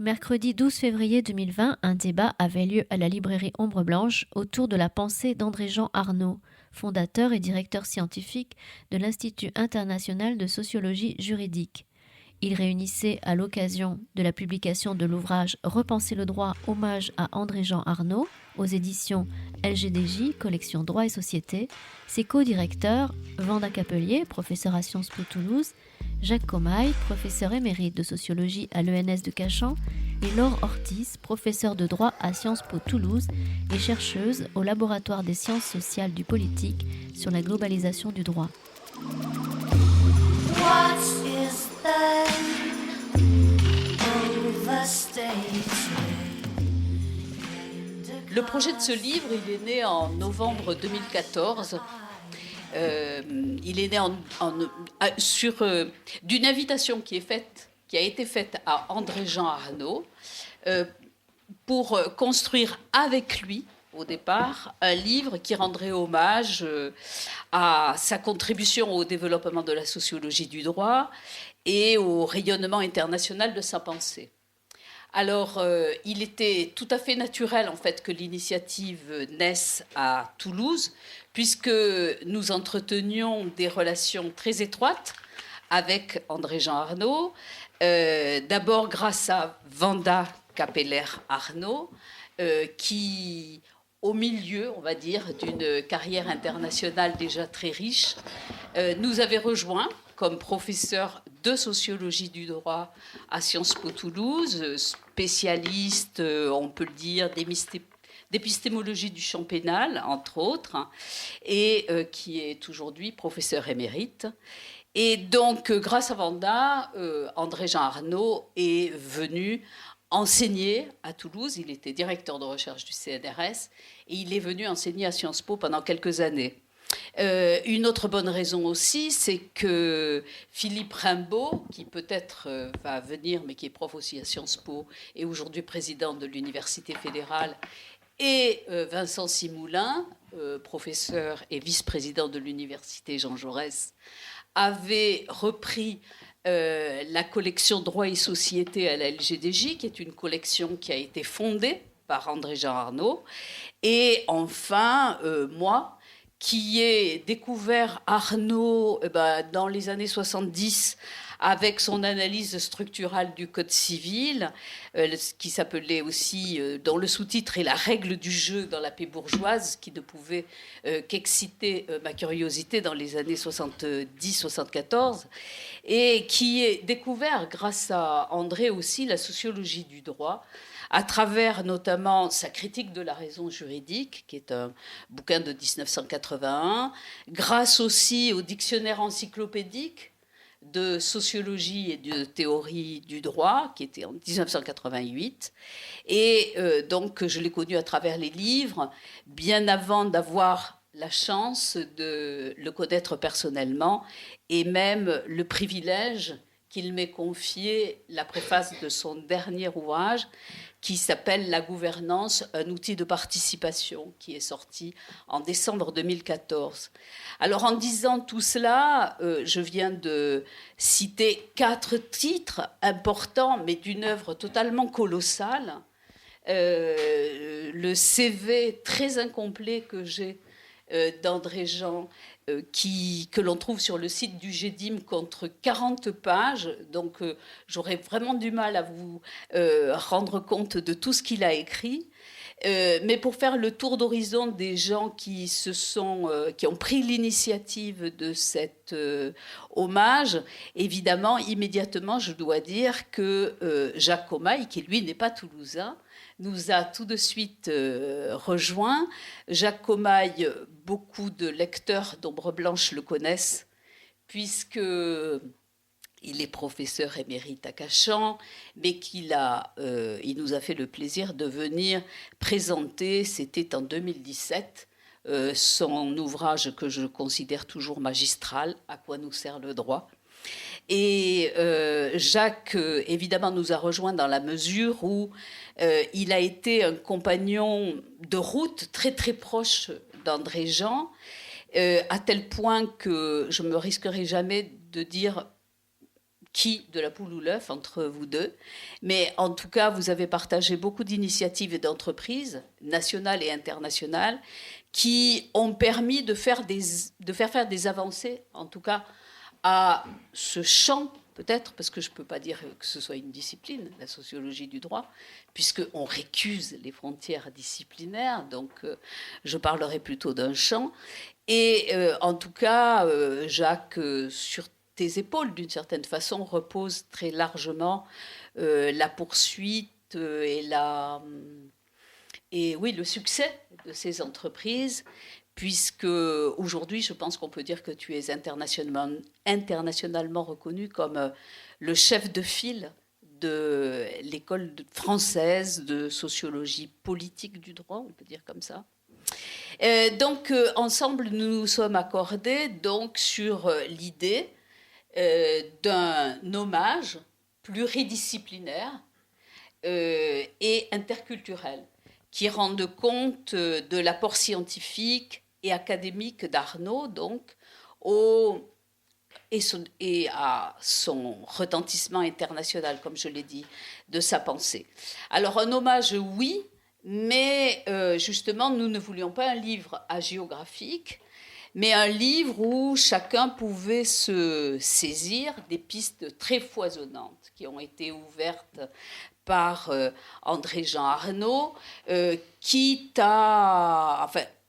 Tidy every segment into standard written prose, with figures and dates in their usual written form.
Mercredi 12 février 2020, un débat avait lieu à la librairie Ombre Blanche autour de la pensée d'André-Jean Arnaud, fondateur et directeur scientifique de l'Institut international de sociologie juridique. Il réunissait à l'occasion de la publication de l'ouvrage Repenser le droit, hommage à André-Jean Arnaud, aux éditions LGDJ, collection Droit et Société, ses co-directeurs Vanda Capelier, professeur à Sciences Po Toulouse, Jacques Comaille, professeur émérite de sociologie à l'ENS de Cachan, et Laure Ortiz, professeure de droit à Sciences Po Toulouse et chercheuse au laboratoire des sciences sociales du politique sur la globalisation du droit. What is Le projet de ce livre, il est né en novembre 2014. Il est né d'une invitation qui a été faite à André-Jean Arnaud pour construire avec lui, au départ, un livre qui rendrait hommage à sa contribution au développement de la sociologie du droit et au rayonnement international de sa pensée. Alors, il était tout à fait naturel, en fait, que l'initiative naisse à Toulouse, puisque nous entretenions des relations très étroites avec André-Jean Arnaud, d'abord grâce à Vanda Capeller-Arnaud, qui, au milieu, on va dire, d'une carrière internationale déjà très riche, nous avait rejoints comme professeur de sociologie du droit à Sciences Po Toulouse, spécialiste, on peut le dire, d'épistémologie du champ pénal, entre autres, et qui est aujourd'hui professeur émérite. Et donc, grâce à Vanda, André-Jean Arnaud est venu enseigner à Toulouse. Il était directeur de recherche du CNRS et il est venu enseigner à Sciences Po pendant quelques années. Une autre bonne raison aussi, c'est que Philippe Rimbaud, qui peut-être va venir, mais qui est prof aussi à Sciences Po, et aujourd'hui président de l'Université fédérale, et Vincent Simoulin, professeur et vice-président de l'Université Jean Jaurès, avaient repris la collection Droit et Société à la LGDJ, qui est une collection qui a été fondée par André-Jean Arnaud. Et enfin, moi, qui ai découvert Arnaud dans les années 70 avec son analyse structurale du Code civil, qui s'appelait aussi, dont le sous-titre est La règle du jeu dans la paix bourgeoise, qui ne pouvait qu'exciter ma curiosité dans les années 70-74, et qui ai découvert, grâce à André aussi, la sociologie du droit, à travers notamment sa critique de la raison juridique, qui est un bouquin de 1981, grâce aussi au dictionnaire encyclopédique de sociologie et de théorie du droit, qui était en 1988. Et donc, je l'ai connu à travers les livres, bien avant d'avoir la chance de le connaître personnellement, et même le privilège qu'il m'ait confié la préface de son dernier ouvrage, qui s'appelle La gouvernance, un outil de participation, qui est sorti en décembre 2014. Alors, en disant tout cela, je viens de citer 4 titres importants, mais d'une œuvre totalement colossale. Le CV très incomplet que j'ai d'André-Jean, que l'on trouve sur le site du GEDIM, contre 40 pages. Donc, j'aurais vraiment du mal à vous rendre compte de tout ce qu'il a écrit. Mais pour faire le tour d'horizon des gens qui ont pris l'initiative de cet hommage, évidemment, immédiatement, je dois dire que Jacques Comaille, qui lui n'est pas toulousain, nous a tout de suite rejoint. Jacques Comaille, beaucoup de lecteurs d'Ombre Blanche le connaissent, puisqu'il est professeur émérite à Cachan, mais il nous a fait le plaisir de venir présenter, c'était en 2017, son ouvrage que je considère toujours magistral, À quoi nous sert le droit. Et Jacques, évidemment, nous a rejoints dans la mesure où il a été un compagnon de route très très proche d'André-Jean, à tel point que je ne me risquerai jamais de dire qui de la poule ou l'œuf entre vous deux. Mais en tout cas, vous avez partagé beaucoup d'initiatives et d'entreprises, nationales et internationales, qui ont permis de faire faire des avancées, en tout cas, à ce champ, peut-être, parce que je ne peux pas dire que ce soit une discipline, la sociologie du droit, puisqu'on récuse les frontières disciplinaires, donc je parlerai plutôt d'un champ. Et en tout cas, Jacques, sur tes épaules, d'une certaine façon, repose très largement la poursuite et oui, le succès de ces entreprises, puisque aujourd'hui, je pense qu'on peut dire que tu es internationalement reconnu comme le chef de file de l'école française de sociologie politique du droit, on peut dire comme ça. Donc, ensemble, nous nous sommes accordés donc, sur l'idée d'un hommage pluridisciplinaire et interculturel qui rende compte de l'apport scientifique et académique d'Arnaud, donc, et à son retentissement international, comme je l'ai dit, de sa pensée. Alors, un hommage, oui, mais justement, nous ne voulions pas un livre hagiographique, mais un livre où chacun pouvait se saisir des pistes très foisonnantes qui ont été ouvertes par André-Jean Arnaud,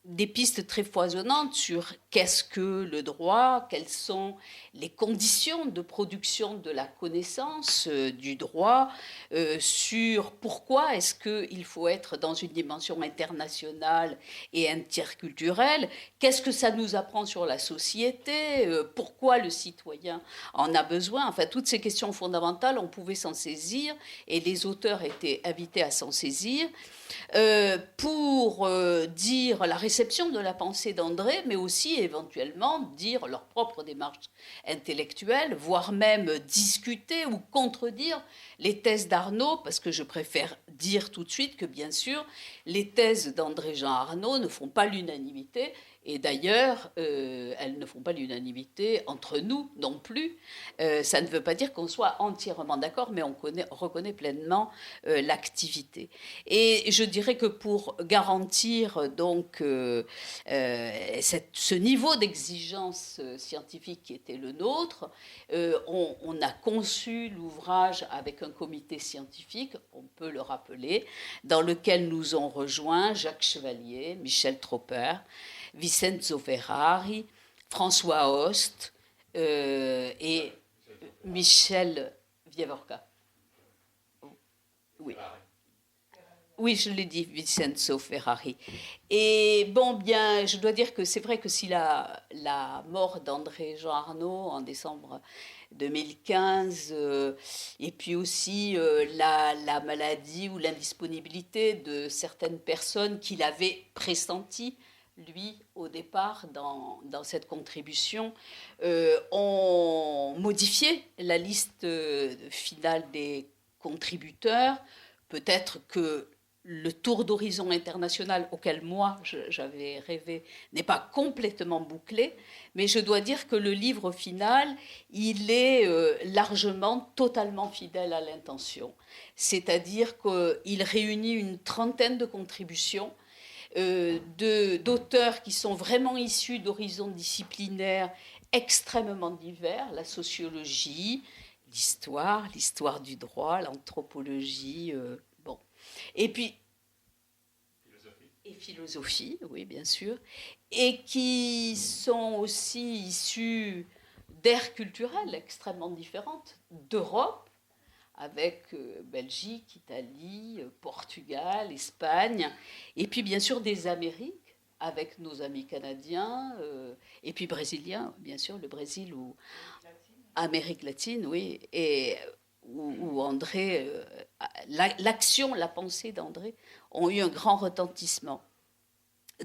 des pistes très foisonnantes sur qu'est-ce que le droit, quelles sont les conditions de production de la connaissance du droit, sur pourquoi est-ce qu'il faut être dans une dimension internationale et interculturelle, qu'est-ce que ça nous apprend sur la société, pourquoi le citoyen en a besoin, enfin toutes ces questions fondamentales, on pouvait s'en saisir et les auteurs étaient invités à s'en saisir. Pour dire la réception de la pensée d'André, mais aussi éventuellement dire leur propre démarche intellectuelle, voire même discuter ou contredire les thèses d'Arnaud, parce que je préfère dire tout de suite que bien sûr, les thèses d'André-Jean Arnaud ne font pas l'unanimité, et d'ailleurs, elles ne font pas l'unanimité entre nous non plus. Ça ne veut pas dire qu'on soit entièrement d'accord, mais on reconnaît pleinement l'activité. Et je dirais que pour garantir donc ce niveau d'exigence scientifique qui était le nôtre, on a conçu l'ouvrage avec un comité scientifique, on peut le rappeler, dans lequel nous ont rejoints Jacques Chevalier, Michel Tropper, Vincenzo Ferrari, François Host et Michel Vievorka. Oui. Oui, je l'ai dit, Vincenzo Ferrari. Et bon, bien, je dois dire que c'est vrai que si la mort d'André-Jean Arnaud en décembre 2015, et puis aussi la maladie ou l'indisponibilité de certaines personnes qu'il avait pressenties, lui, au départ, dans cette contribution, ont modifié la liste finale des contributeurs. Peut-être que le tour d'horizon international auquel moi j'avais rêvé n'est pas complètement bouclé, mais je dois dire que le livre final, il est largement, totalement fidèle à l'intention. C'est-à-dire qu'il réunit une trentaine de contributions d'auteurs qui sont vraiment issus d'horizons disciplinaires extrêmement divers, la sociologie, l'histoire du droit, l'anthropologie, bon. Et puis, philosophie, oui, bien sûr, et qui sont aussi issus d'aires culturelles extrêmement différentes, d'Europe, avec Belgique, Italie, Portugal, Espagne, et puis bien sûr des Amériques, avec nos amis canadiens, et puis brésiliens, bien sûr, le Brésil ou Amérique latine, oui, et où André, l'action, la pensée d'André ont eu un grand retentissement.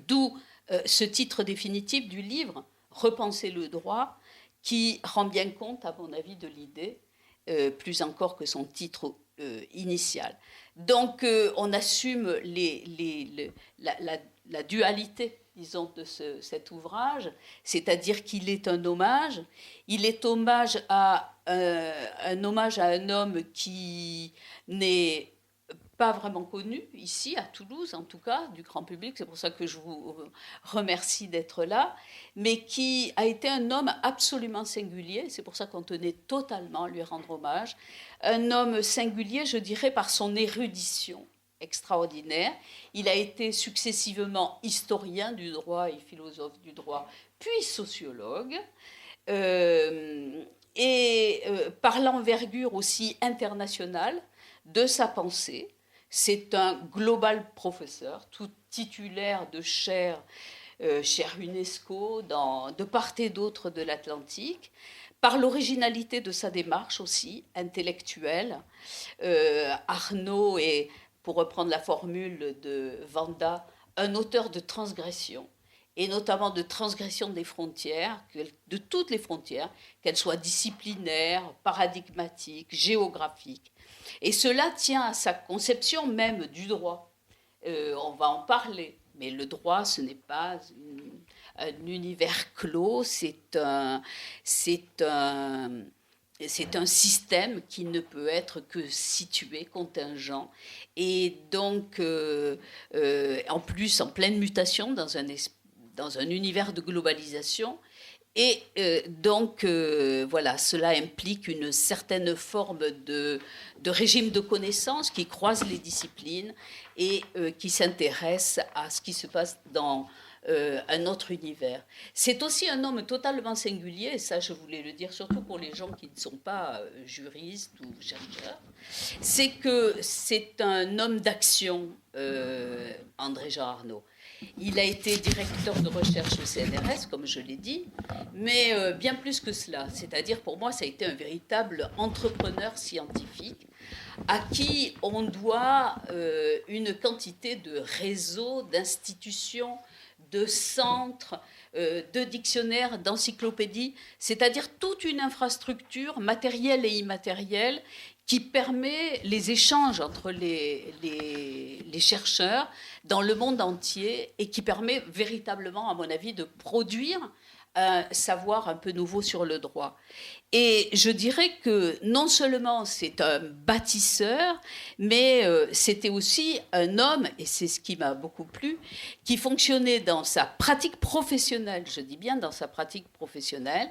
D'où ce titre définitif du livre, Repenser le droit, qui rend bien compte, à mon avis, de l'idée, plus encore que son titre initial. Donc, on assume la dualité disons, de cet ouvrage, c'est-à-dire qu'il est un hommage. Il est un hommage à un homme qui n'est pas vraiment connu ici, à Toulouse en tout cas, du grand public, c'est pour ça que je vous remercie d'être là, mais qui a été un homme absolument singulier, c'est pour ça qu'on tenait totalement à lui rendre hommage, un homme singulier, je dirais, par son érudition extraordinaire. Il a été successivement historien du droit et philosophe du droit, puis sociologue, par l'envergure aussi internationale de sa pensée. C'est un global professeur, tout titulaire de chaire UNESCO de part et d'autre de l'Atlantique, par l'originalité de sa démarche aussi, intellectuelle. Arnaud est, pour reprendre la formule de Vanda, un auteur de transgression, et notamment de transgression des frontières, de toutes les frontières, qu'elles soient disciplinaires, paradigmatiques, géographiques. Et cela tient à sa conception même du droit. On va en parler, mais le droit, ce n'est pas un univers clos, c'est un système qui ne peut être que situé, contingent, et donc, en plus, en pleine mutation dans un univers de globalisation. Et donc, voilà, cela implique une certaine forme de régime de connaissances qui croise les disciplines et qui s'intéresse à ce qui se passe dans un autre univers. C'est aussi un homme totalement singulier, et ça je voulais le dire surtout pour les gens qui ne sont pas juristes ou chercheurs, c'est que c'est un homme d'action, André-Jean Arnaud. Il a été directeur de recherche au CNRS, comme je l'ai dit, mais bien plus que cela. C'est-à-dire, pour moi, ça a été un véritable entrepreneur scientifique à qui on doit une quantité de réseaux, d'institutions, de centres, de dictionnaires, d'encyclopédies, c'est-à-dire toute une infrastructure matérielle et immatérielle qui permet les échanges entre les chercheurs dans le monde entier et qui permet véritablement, à mon avis, de produire un savoir un peu nouveau sur le droit. Et je dirais que non seulement c'est un bâtisseur, mais c'était aussi un homme, et c'est ce qui m'a beaucoup plu, qui fonctionnait dans sa pratique professionnelle, je dis bien dans sa pratique professionnelle,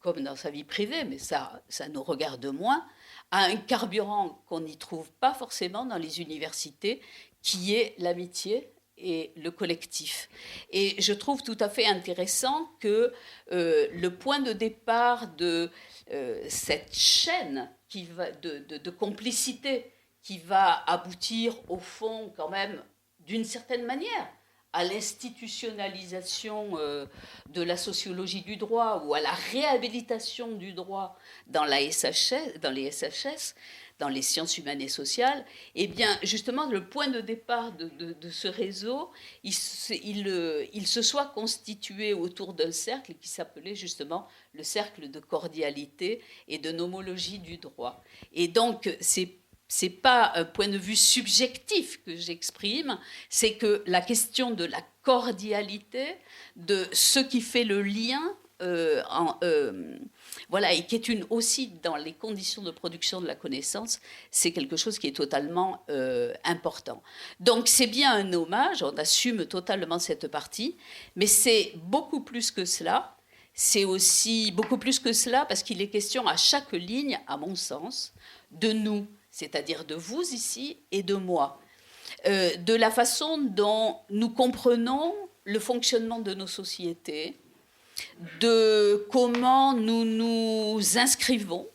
comme dans sa vie privée, mais ça nous regarde moins, à un carburant qu'on n'y trouve pas forcément dans les universités, qui est l'amitié et le collectif. Et je trouve tout à fait intéressant que le point de départ de cette chaîne de complicité qui va aboutir au fond quand même d'une certaine manière à l'institutionnalisation de la sociologie du droit ou à la réhabilitation du droit dans les SHS, dans les sciences humaines et sociales, eh bien, justement, le point de départ de ce réseau, il se soit constitué autour d'un cercle qui s'appelait justement le cercle de cordialité et de nomologie du droit. Et donc, c'est pas un point de vue subjectif que j'exprime, c'est que la question de la cordialité, de ce qui fait le lien, voilà, et qui est aussi dans les conditions de production de la connaissance, c'est quelque chose qui est totalement important. Donc c'est bien un hommage, on assume totalement cette partie, mais c'est beaucoup plus que cela. C'est aussi beaucoup plus que cela parce qu'il est question à chaque ligne, à mon sens, de nous, c'est-à-dire de vous ici et de moi, de la façon dont nous comprenons le fonctionnement de nos sociétés, de comment nous nous inscrivons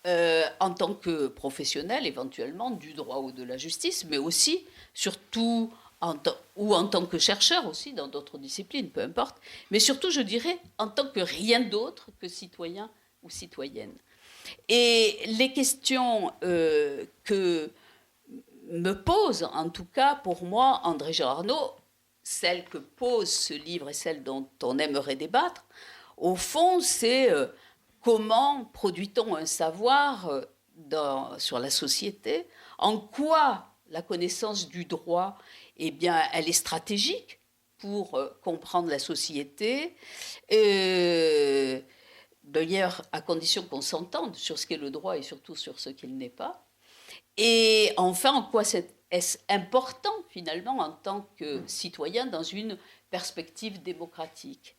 en tant que professionnels, éventuellement, du droit ou de la justice, mais aussi, surtout, en tant que chercheurs aussi, dans d'autres disciplines, peu importe, mais surtout, je dirais, en tant que rien d'autre que citoyen ou citoyenne. Et les questions que me pose, en tout cas pour moi, André-Jean Arnaud, celles que pose ce livre et celles dont on aimerait débattre, au fond, c'est comment produit-on un savoir sur la société, en quoi la connaissance du droit, eh bien, elle est stratégique, pour comprendre la société, d'ailleurs à condition qu'on s'entende sur ce qu'est le droit et surtout sur ce qu'il n'est pas. Et enfin, en quoi est-ce important finalement en tant que citoyen dans une perspective démocratique?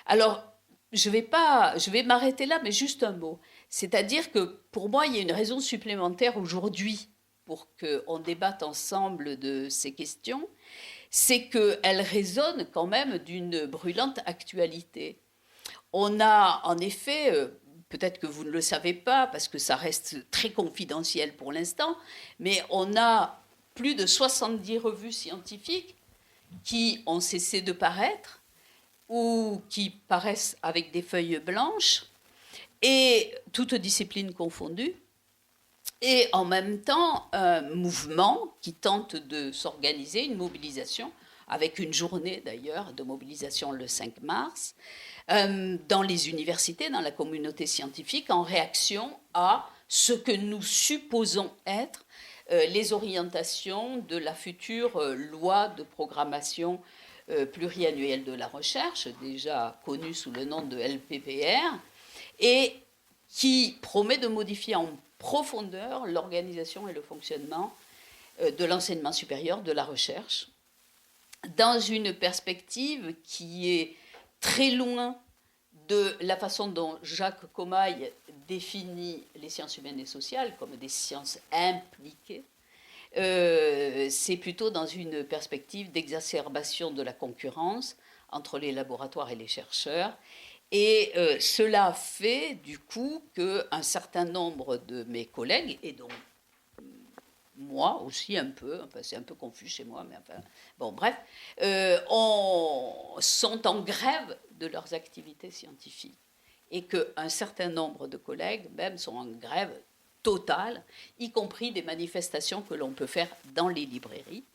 Alors, je vais m'arrêter là, mais juste un mot. C'est-à-dire que pour moi, il y a une raison supplémentaire aujourd'hui pour qu'on débatte ensemble de ces questions, c'est qu'elles résonnent quand même d'une brûlante actualité. On a en effet, peut-être que vous ne le savez pas parce que ça reste très confidentiel pour l'instant, mais on a plus de 70 revues scientifiques qui ont cessé de paraître ou qui paraissent avec des feuilles blanches, et toutes disciplines confondues, et en même temps un mouvement qui tente de s'organiser, une mobilisation, avec une journée d'ailleurs de mobilisation le 5 mars, dans les universités, dans la communauté scientifique, en réaction à ce que nous supposons être les orientations de la future loi de programmation pluriannuelle de la recherche, déjà connue sous le nom de LPPR, et qui promet de modifier en profondeur l'organisation et le fonctionnement de l'enseignement supérieur, de la recherche, dans une perspective qui est très loin de la façon dont Jacques Comaille définit les sciences humaines et sociales comme des sciences impliquées. C'est plutôt dans une perspective d'exacerbation de la concurrence entre les laboratoires et les chercheurs. Et cela fait du coup qu'un certain nombre de mes collègues, et donc moi aussi un peu, enfin c'est un peu confus chez moi, mais enfin, bon bref, sont en grève de leurs activités scientifiques. Et qu'un certain nombre de collègues même sont en grève totale, y compris des manifestations que l'on peut faire dans les librairies,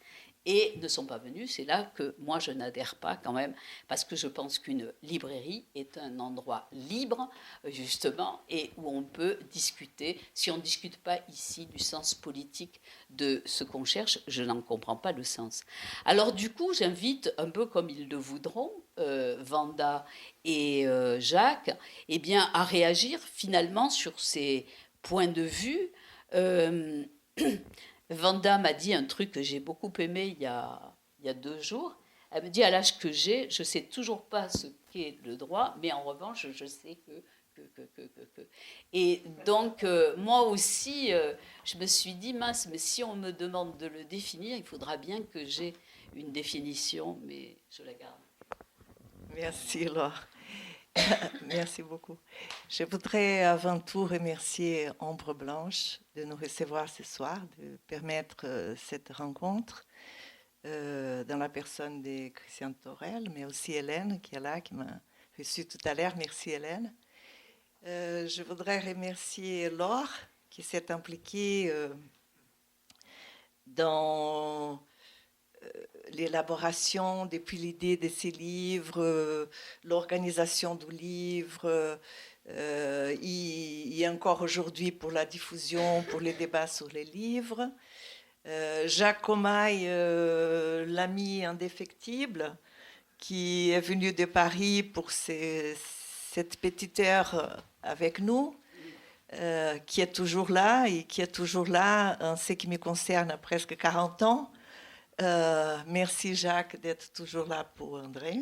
et ne sont pas venus. C'est là que moi je n'adhère pas quand même, parce que je pense qu'une librairie est un endroit libre, justement, et où on peut discuter. Si on ne discute pas ici du sens politique de ce qu'on cherche, je n'en comprends pas le sens. Alors du coup, j'invite, un peu comme ils le voudront, Vanda et Jacques, eh bien, à réagir finalement sur ces points de vue. Vanda m'a dit un truc que j'ai beaucoup aimé il y a 2 jours. Elle me dit, à l'âge que j'ai, je ne sais toujours pas ce qu'est le droit, mais en revanche, je sais que. Et donc, moi aussi, je me suis dit, mince, mais si on me demande de le définir, il faudra bien que j'ai une définition, mais je la garde. Merci, Laure. Merci beaucoup. Je voudrais avant tout remercier Ombre Blanche de nous recevoir ce soir, de permettre cette rencontre dans la personne de Christiane Thorel, mais aussi Hélène qui est là, qui m'a reçu tout à l'heure. Merci Hélène. Je voudrais remercier Laure qui s'est impliquée dans l'élaboration depuis l'idée de ces livres, l'organisation du livre, et encore aujourd'hui pour la diffusion, pour les débats sur les livres. Jacques Comaille, l'ami indéfectible, qui est venu de Paris pour cette petite heure avec nous, qui est toujours là et qui est toujours là en ce qui me concerne à presque 40 ans. Merci Jacques d'être toujours là pour André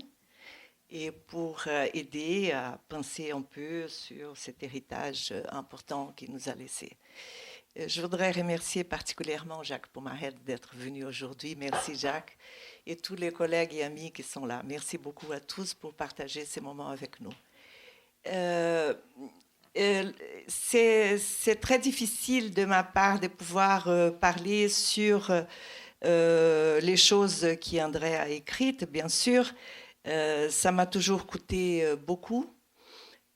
et pour aider à penser un peu sur cet héritage important qu'il nous a laissé. Je voudrais remercier particulièrement Jacques Pomarel d'être venu aujourd'hui. Merci Jacques et tous les collègues et amis qui sont là. Merci beaucoup à tous pour partager ces moments avec nous. C'est très difficile de ma part de pouvoir parler sur les choses qu'André a écrites, bien sûr. Ça m'a toujours coûté beaucoup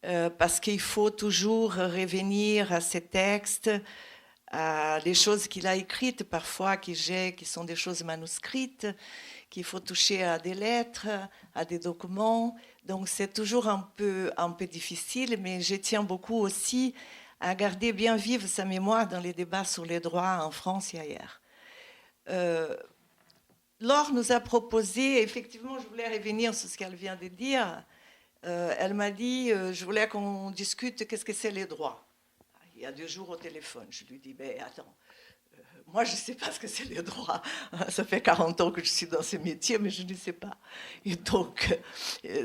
parce qu'il faut toujours revenir à ces textes, à les choses qu'il a écrites parfois qui sont des choses manuscrites, qu'il faut toucher à des lettres, à des documents. Donc c'est toujours un peu difficile, mais je tiens beaucoup aussi à garder bien vive sa mémoire dans les débats sur les droits en France et ailleurs. Laure nous a proposé, effectivement, je voulais revenir sur ce qu'elle vient de dire. Elle m'a dit, je voulais qu'on discute qu'est-ce que c'est les droits. Il y a 2 jours au téléphone, je lui dis, ben attends, moi je ne sais pas ce que c'est les droits. Ça fait 40 ans que je suis dans ce métier, mais je ne sais pas. Et donc,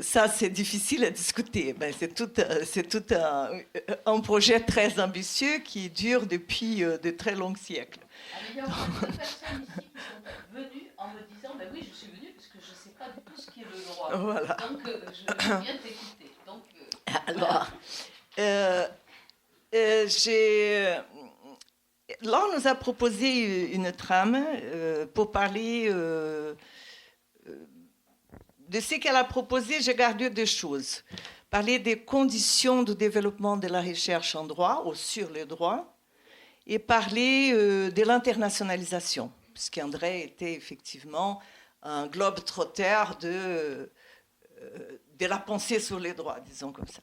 ça c'est difficile à discuter. Ben, c'est tout un projet très ambitieux qui dure depuis de très longs siècles. Il y a 2 personnes ici qui sont venues en me disant, ben oui, je suis venue parce que je ne sais pas du tout ce qui est le droit. Voilà. Donc, je viens t'écouter. Donc, alors, Laure nous a proposé une trame pour parler de ce qu'elle a proposé. J'ai gardé 2 choses. Parler des conditions de développement de la recherche en droit ou sur le droit et parler de l'internationalisation, puisqu'André était effectivement un globe-trotteur de la pensée sur les droits, disons comme ça.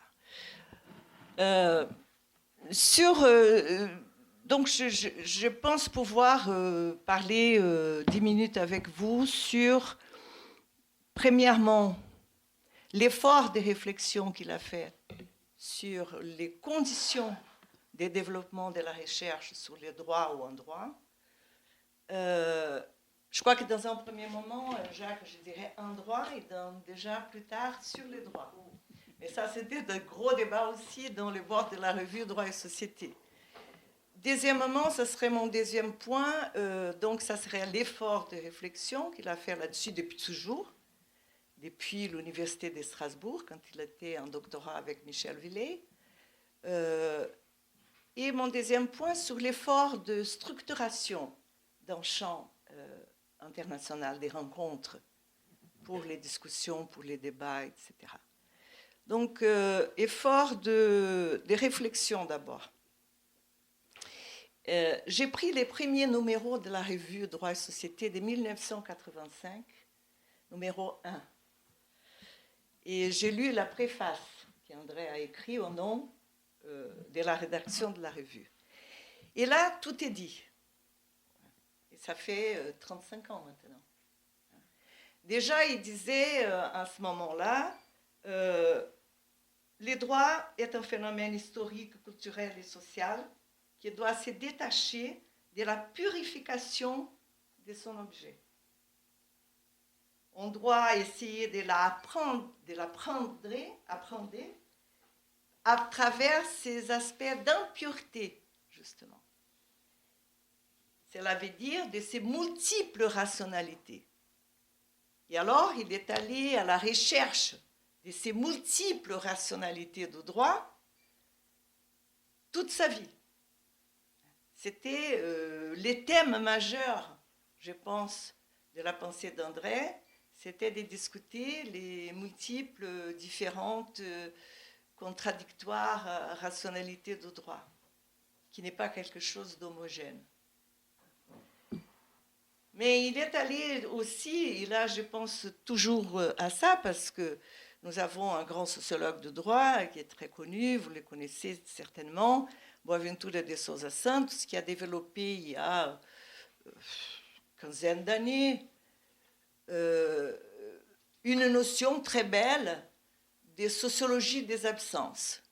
Donc, je pense pouvoir parler 10 minutes avec vous sur, premièrement, l'effort de réflexion qu'il a fait sur les conditions de développement de la recherche sur les droits ou en droit. Je crois que dans un premier moment, Jacques, je dirais un droit, et déjà plus tard sur les droits. Mais ça, c'était de gros débats aussi dans le bord de la revue Droit et Société. Deuxièmement, ce serait mon deuxième point, donc ça serait l'effort de réflexion qu'il a fait là-dessus depuis toujours, depuis l'Université de Strasbourg, quand il était en doctorat avec Michel Villet. Et mon deuxième point sur l'effort de structuration d'un champ international des rencontres pour les discussions, pour les débats, etc. Donc, effort de réflexion d'abord. J'ai pris les premiers numéros de la revue Droit et Société de 1985, numéro 1. Et j'ai lu la préface qu'André a écrite au nom de la rédaction de la revue. Et là, tout est dit. Et ça fait 35 ans maintenant. Déjà, il disait à ce moment-là, les droits est un phénomène historique, culturel et social qui doit se détacher de la purification de son objet. On doit essayer de l'apprendre à travers ces aspects d'impureté, justement. Cela veut dire de ces multiples rationalités. Et alors, il est allé à la recherche de ces multiples rationalités de droit toute sa vie. C'était les thèmes majeurs, je pense, de la pensée d'André, c'était de discuter les multiples, différentes, contradictoires rationalités de droit, qui n'est pas quelque chose d'homogène. Mais il est allé aussi, et là je pense toujours à ça, parce que nous avons un grand sociologue de droit qui est très connu, vous le connaissez certainement, Boaventura de Sousa Santos, qui a développé il y a quinzaine d'années une notion très belle de sociologie des absences.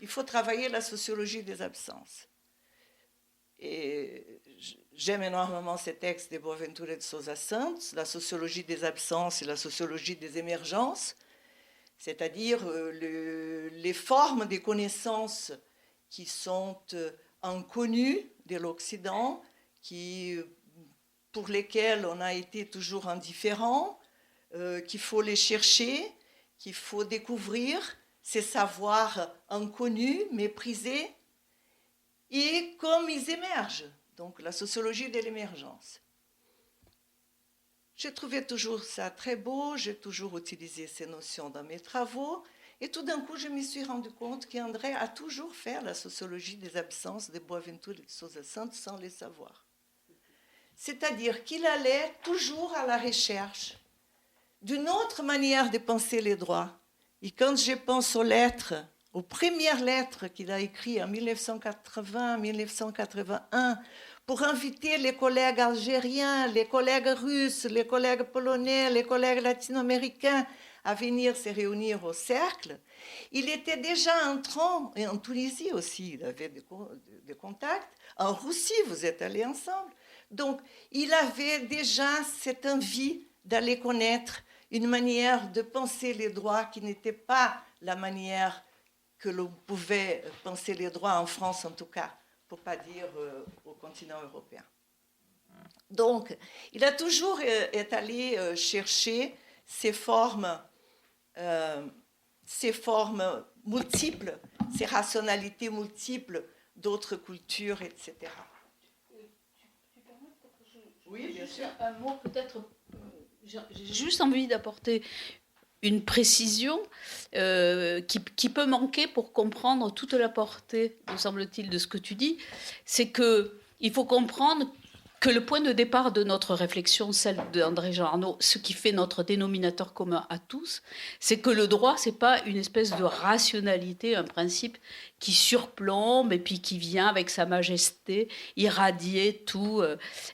Il faut travailler la sociologie des absences. Et j'aime énormément ces textes de Boaventura de Sousa Santos, la sociologie des absences et la sociologie des émergences, c'est-à-dire les formes des connaissances qui sont inconnues de l'Occident, pour lesquelles on a été toujours indifférent, qu'il faut les chercher, qu'il faut découvrir, ces savoirs inconnus, méprisés, et comme ils émergent, donc la sociologie de l'émergence. J'ai trouvé toujours ça très beau, j'ai toujours utilisé ces notions dans mes travaux, et tout d'un coup, je me suis rendu compte qu'André a toujours fait la sociologie des absences de Boaventura de Sousa Santos sans les savoir. C'est-à-dire qu'il allait toujours à la recherche d'une autre manière de penser les droits. Et quand je pense aux lettres, aux premières lettres qu'il a écrites en 1980-1981 pour inviter les collègues algériens, les collègues russes, les collègues polonais, les collègues latino-américains à venir se réunir au cercle. Il était déjà entrant, et en Tunisie aussi, il avait des contacts. En Russie, vous êtes allés ensemble. Donc, il avait déjà cette envie d'aller connaître une manière de penser les droits qui n'était pas la manière que l'on pouvait penser les droits en France, en tout cas, pour ne pas dire au continent européen. Donc, il a toujours est allé chercher ces formes multiples, ces rationalités multiples d'autres cultures, etc. Tu permets que Oui, bien sûr. un mot peut-être. J'ai juste envie d'apporter une précision qui peut manquer pour comprendre toute la portée, me semble-t-il, de ce que tu dis. C'est qu'il faut comprendre que le point de départ de notre réflexion, celle d'André-Jean Arnaud, ce qui fait notre dénominateur commun à tous, c'est que le droit, c'est pas une espèce de rationalité, un principe qui surplombe et puis qui vient avec sa majesté irradier tout.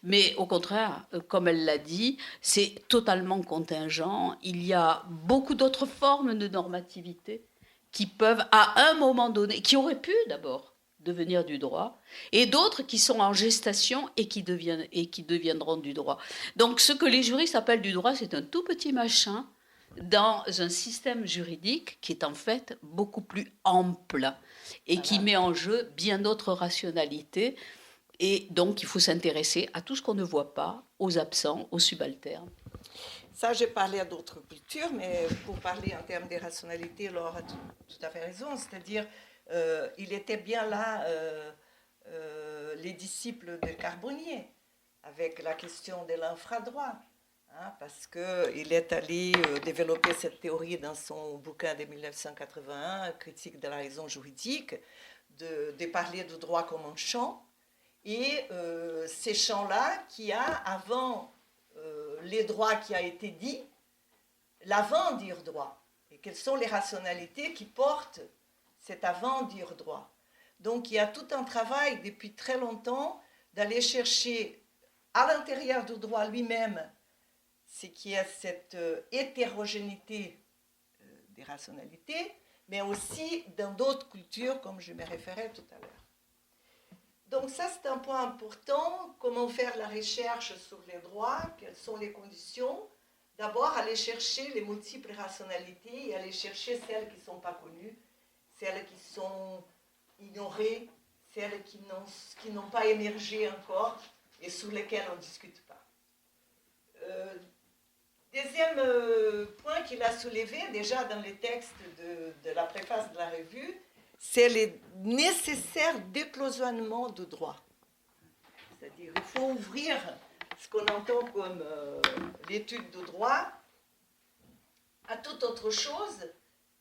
Mais au contraire, comme elle l'a dit, c'est totalement contingent. Il y a beaucoup d'autres formes de normativité qui peuvent, à un moment donné, qui auraient pu d'abord devenir du droit, et d'autres qui sont en gestation et qui deviendront du droit. Donc ce que les juristes appellent du droit, c'est un tout petit machin dans un système juridique qui est en fait beaucoup plus ample et qui met en jeu bien d'autres rationalités. Et donc il faut s'intéresser à tout ce qu'on ne voit pas, aux absents, aux subalternes. Ça, j'ai parlé à d'autres cultures, mais pour parler en termes de rationalité, Laure a tout à fait raison, c'est-à-dire il était bien là, les disciples de Carbonnier, avec la question de l'infradroit, hein, parce qu'il est allé développer cette théorie dans son bouquin de 1981, Critique de la raison juridique, de parler du droit comme un champ, et ces champs-là qui a, avant les droits qui a été dit, l'avant-dire droit, et quelles sont les rationalités qui portent cet avant-dire droit. Donc il y a tout un travail depuis très longtemps d'aller chercher à l'intérieur du droit lui-même ce qui est cette hétérogénéité des rationalités, mais aussi dans d'autres cultures, comme je me référais tout à l'heure. Donc ça, c'est un point important. Comment faire la recherche sur les droits? Quelles sont les conditions? D'abord, aller chercher les multiples rationalités et aller chercher celles qui ne sont pas connues, celles qui sont ignorées, celles qui n'ont pas émergé encore et sur lesquelles on ne discute pas. Deuxième point qu'il a soulevé déjà dans les textes de la préface de la revue, c'est le nécessaire décloisonnement du droit. C'est-à-dire qu'il faut ouvrir ce qu'on entend comme l'étude du droit à toute autre chose,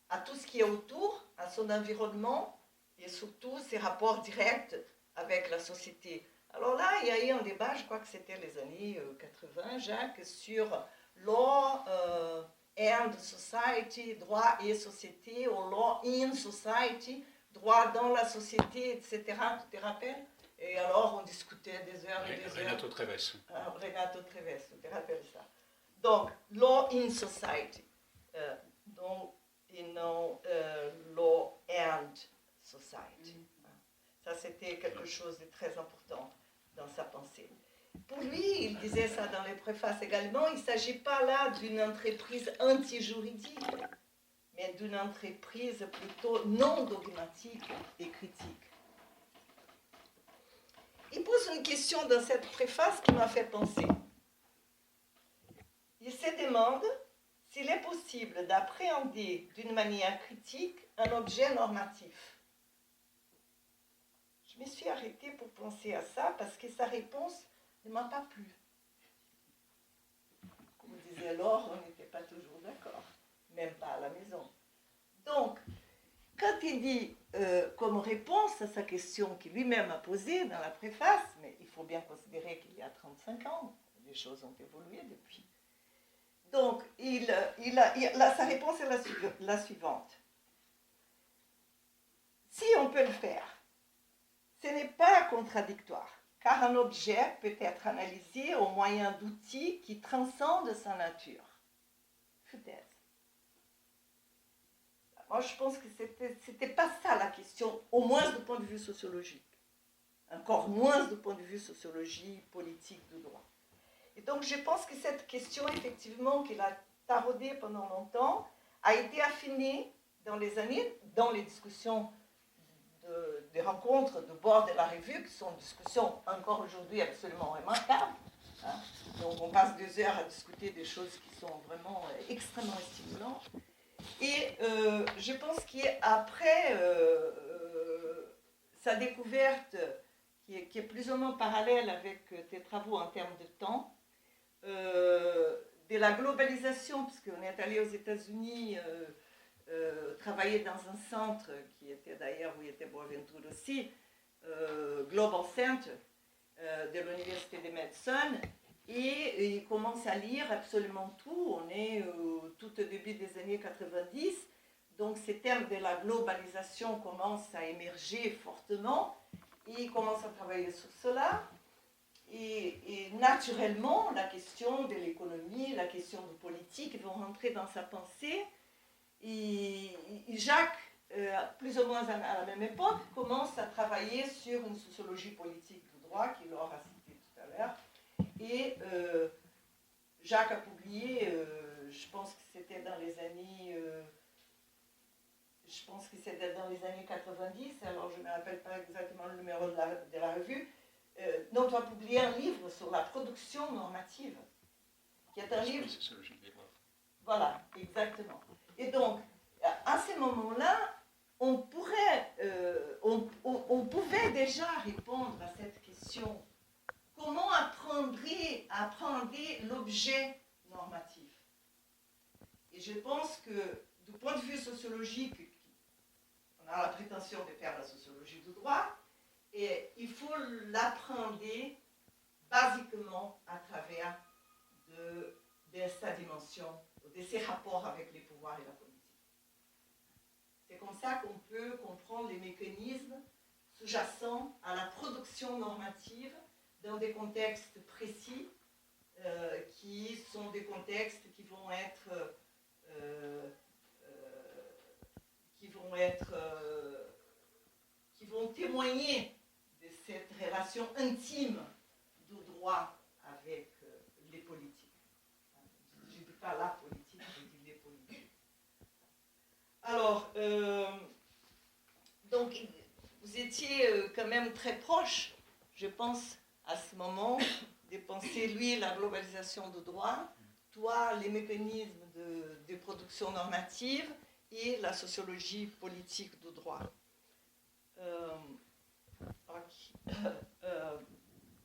à tout ce qui est autour, à son environnement et surtout ses rapports directs avec la société. Alors là, il y a eu un débat, je crois que c'était les années 80, Jacques, sur law and society, droit et société, ou law in society, droit dans la société, etc. Tu te rappelles? Et alors, on discutait des heures et des heures. Renato Treves. Renato Treves, tu te rappelles ça? Donc, law in society, et non law and society. Ça, c'était quelque chose de très important dans sa pensée. Pour lui, il disait ça dans les préfaces également, il ne s'agit pas là d'une entreprise anti-juridique, mais d'une entreprise plutôt non dogmatique et critique. Il pose une question dans cette préface qui m'a fait penser. Il se demande s'il est possible d'appréhender d'une manière critique un objet normatif. Je me suis arrêtée pour penser à ça parce que sa réponse ne m'a pas plu. Comme disait Laure, on n'était pas toujours d'accord, même pas à la maison. Donc, quand il dit comme réponse à sa question qu'il lui-même a posée dans la préface, mais il faut bien considérer qu'il y a 35 ans, les choses ont évolué depuis. Donc, sa réponse est la suivante. Si on peut le faire, ce n'est pas contradictoire, car un objet peut être analysé au moyen d'outils qui transcendent sa nature. Hypothèse. Moi, je pense que c'était pas ça la question, au moins du point de vue sociologique. Encore moins du point de vue sociologie, politique, de droit. Et donc, je pense que cette question, effectivement, qu'il a taraudée pendant longtemps, a été affinée dans les années, dans les discussions des rencontres de bord de la revue, qui sont des discussions encore aujourd'hui absolument remarquables. Hein. Donc, on passe 2 heures à discuter des choses qui sont vraiment extrêmement stimulantes. Et je pense qu'après sa découverte, qui est plus ou moins parallèle avec tes travaux en termes de temps, de la globalisation, puisqu'on est allé aux États-Unis travailler dans un centre qui était d'ailleurs où était Boaventure aussi, Global Center de l'Université de Madison, et il commence à lire absolument tout. On est tout au début des années 90, donc ces termes de la globalisation commencent à émerger fortement, et il commence à travailler sur cela. Et naturellement, la question de l'économie, la question de politique vont rentrer dans sa pensée. Et Jacques, plus ou moins à la même époque, commence à travailler sur une sociologie politique du droit, qu'il aura cité tout à l'heure. Et Jacques a publié, je pense que c'était dans les années... je pense que c'était dans les années 90, alors je ne me rappelle pas exactement le numéro de la revue, donc on a publié un livre sur la production normative, qui est un livre... Voilà, exactement. Et donc, à ce moment-là, on pouvait déjà répondre à cette question. Comment apprendre l'objet normatif? Et je pense que, du point de vue sociologique, on a la prétention de faire la sociologie du droit, et il faut l'apprendre basiquement à travers de sa dimension, de ses rapports avec les pouvoirs et la politique. C'est comme ça qu'on peut comprendre les mécanismes sous-jacents à la production normative dans des contextes précis, qui sont des contextes qui vont témoigner de cette relation intime du droit avec les politiques. Je ne dis pas la politique, je dis les politiques. Alors, donc, vous étiez quand même très proche, je pense, à ce moment, de penser, lui, la globalisation du droit, toi, les mécanismes de production normative et la sociologie politique du droit.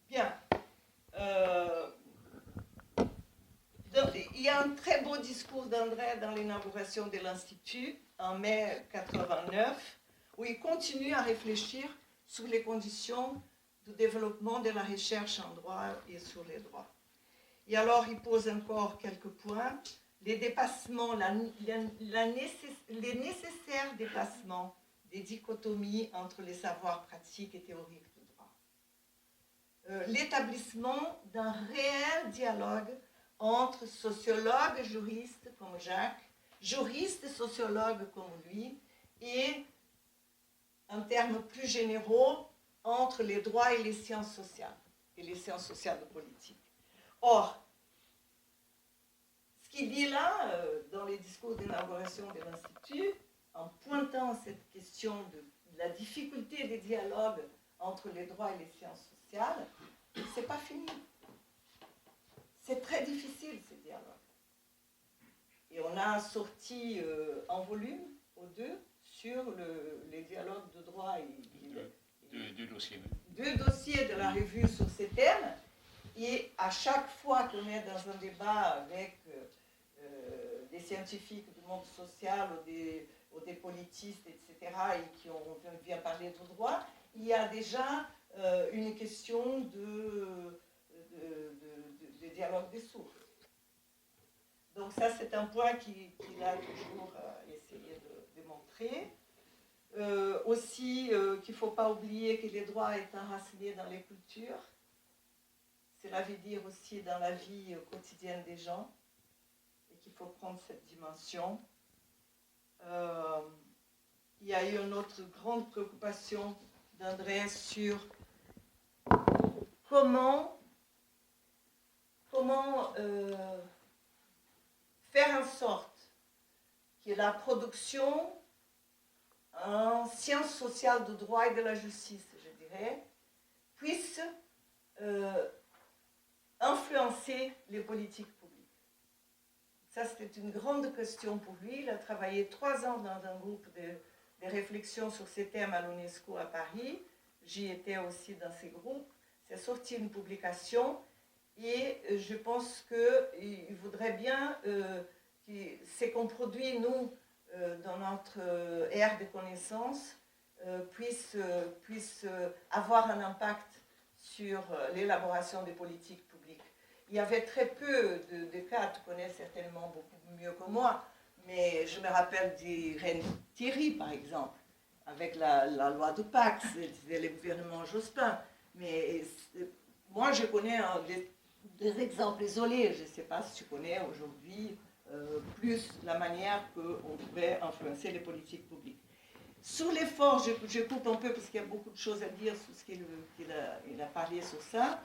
Bien. Donc, il y a un très beau discours d'André dans l'inauguration de l'Institut en mai 89, où il continue à réfléchir sur les conditions du développement de la recherche en droit et sur les droits. Et alors, il pose encore quelques points. Les dépassements, les nécessaires dépassements des dichotomies entre les savoirs pratiques et théoriques du droit. L'établissement d'un réel dialogue entre sociologues, juristes comme Jacques, juristes et sociologues comme lui, et, en termes plus généraux, entre les droits et les sciences sociales de politique. Or, ce qu'il dit là, dans les discours d'inauguration de l'Institut, en pointant cette question de la difficulté des dialogues entre les droits et les sciences sociales, c'est pas fini. C'est très difficile, ces dialogues. Et on a sorti en volume, aux deux, sur les dialogues de droit et deux dossiers. Deux dossiers de la revue sur ces thèmes. Et à chaque fois qu'on est dans un débat avec des scientifiques du monde social ou des politistes, etc., et qui vient parler du droit, il y a déjà une question de dialogue des sourds. Donc ça, c'est un point qu'il a toujours essayé de démontrer. Aussi qu'il ne faut pas oublier que les droits sont enracinés dans les cultures. Cela veut dire aussi dans la vie quotidienne des gens et qu'il faut prendre cette dimension. Il y a eu une autre grande préoccupation d'André sur comment faire en sorte que la production en sciences sociales du droit et de la justice, je dirais, puisse influencer les politiques publiques. Ça, c'était une grande question pour lui. Il a travaillé 3 ans dans un groupe de réflexion sur ces thèmes à l'UNESCO à Paris. J'y étais aussi dans ces groupes. C'est sorti une publication et je pense qu'il voudrait bien que ce qu'on produit, nous, dans notre ère de connaissances, puisse avoir un impact sur l'élaboration des politiques publiques. Il y avait très peu de cas, tu connais certainement beaucoup mieux que moi, mais je me rappelle d'Irène Thierry, par exemple, avec la loi de Pax, c'était le gouvernement Jospin. Mais moi, je connais des exemples isolés. Je ne sais pas si tu connais aujourd'hui plus la manière qu'on pouvait influencer les politiques publiques. Sous l'effort, je coupe un peu parce qu'il y a beaucoup de choses à dire sur ce qu'il a parlé sur ça.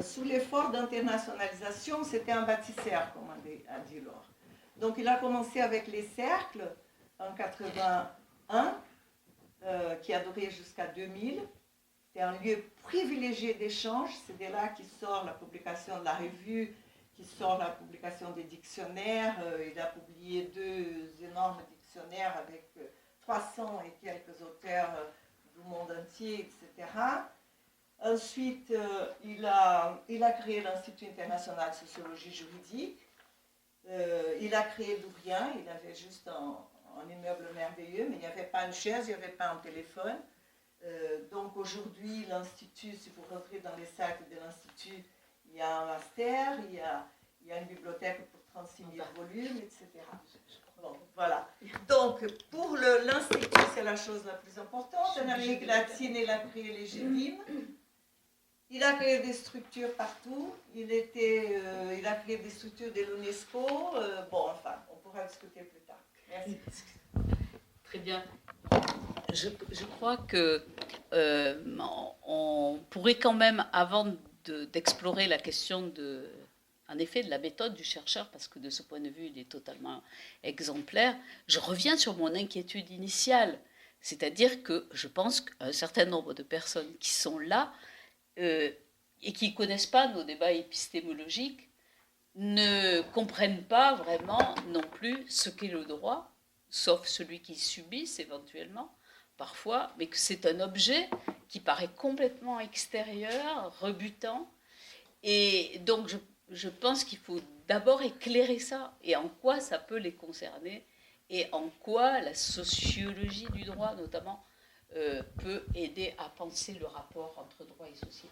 Sous l'effort d'internationalisation, c'était un bâtisseur, comme a dit Laure. Donc il a commencé avec les cercles en 81, qui a duré jusqu'à 2000. C'était un lieu privilégié d'échange. C'est de là qu'il sort la publication de la revue, qui sort la publication des dictionnaires. Il a publié 2 énormes dictionnaires avec 300 et quelques auteurs du monde entier, etc. Ensuite, il a créé l'Institut international de sociologie juridique. Il a créé d'où rien. Il avait juste un immeuble merveilleux, mais il n'y avait pas une chaise, il n'y avait pas un téléphone. Donc aujourd'hui, l'Institut, si vous rentrez dans les cercles de l'Institut, il y a un master, il y a une bibliothèque pour 36 000 volumes, etc. Bon, voilà. Donc, pour l'Institut, c'est la chose la plus importante. En Amérique latine, il a créé les GEDIM. Il a créé des structures partout. Il a créé des structures de l'UNESCO. Bon, enfin, on pourra discuter plus tard. Merci. Très bien. Je crois que on pourrait quand même, avant d'explorer la question en effet, de la méthode du chercheur, parce que de ce point de vue, il est totalement exemplaire, je reviens sur mon inquiétude initiale. C'est-à-dire que je pense qu'un certain nombre de personnes qui sont là et qui ne connaissent pas nos débats épistémologiques ne comprennent pas vraiment non plus ce qu'est le droit, sauf celui qui subisse éventuellement, parfois, mais que c'est un objet qui paraît complètement extérieur, rebutant. Et donc, je pense qu'il faut d'abord éclairer ça, et en quoi ça peut les concerner, et en quoi la sociologie du droit, notamment, peut aider à penser le rapport entre droit et société.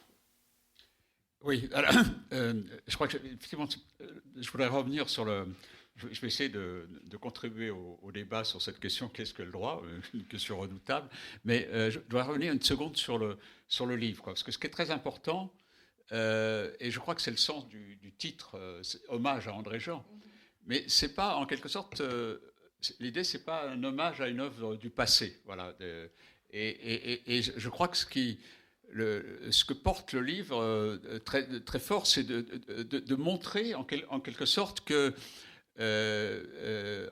Oui, alors, je crois que, effectivement, je voudrais revenir sur le... Je vais essayer de contribuer au débat sur cette question, qu'est-ce que le droit, une question redoutable, mais je dois revenir une seconde sur le livre, quoi, parce que ce qui est très important, et je crois que c'est le sens du titre, hommage à André Jean, mais c'est pas, en quelque sorte, l'idée, c'est pas un hommage à une œuvre du passé, voilà, et je crois que ce que porte le livre très, très fort, c'est de montrer en quelque sorte que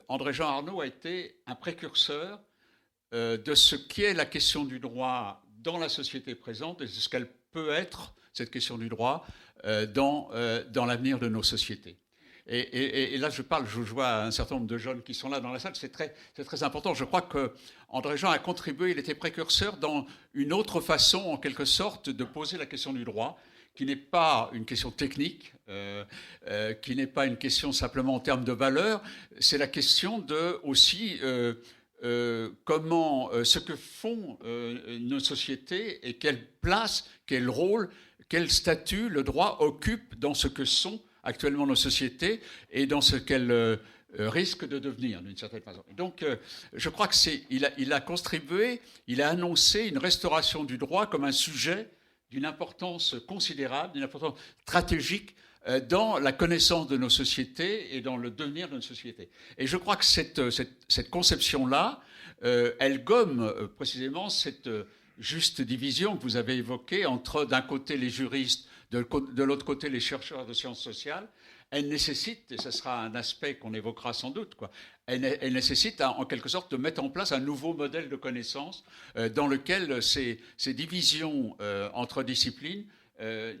André-Jean Arnaud a été un précurseur de ce qu'est la question du droit dans la société présente et de ce qu'elle peut être, cette question du droit, dans l'avenir de nos sociétés. Et là, je vois un certain nombre de jeunes qui sont là dans la salle, c'est très important. Je crois qu'André-Jean a contribué, il était précurseur dans une autre façon, en quelque sorte, de poser la question du droit, qui n'est pas une question technique, qui n'est pas une question simplement en termes de valeur, c'est la question de aussi comment, ce que font nos sociétés et quelle place, quel rôle, quel statut le droit occupe dans ce que sont actuellement nos sociétés et dans ce qu'elles risque de devenir d'une certaine façon. Donc, je crois que il a contribué, il a annoncé une restauration du droit comme un sujet d'une importance considérable, d'une importance stratégique dans la connaissance de nos sociétés et dans le devenir de nos sociétés. Et je crois que cette conception-là, elle gomme précisément cette juste division que vous avez évoquée entre, d'un côté, les juristes, de l'autre côté, les chercheurs de sciences sociales. Elle nécessite, et ce sera un aspect qu'on évoquera sans doute, elle nécessite en quelque sorte de mettre en place un nouveau modèle de connaissance dans lequel ces divisions entre disciplines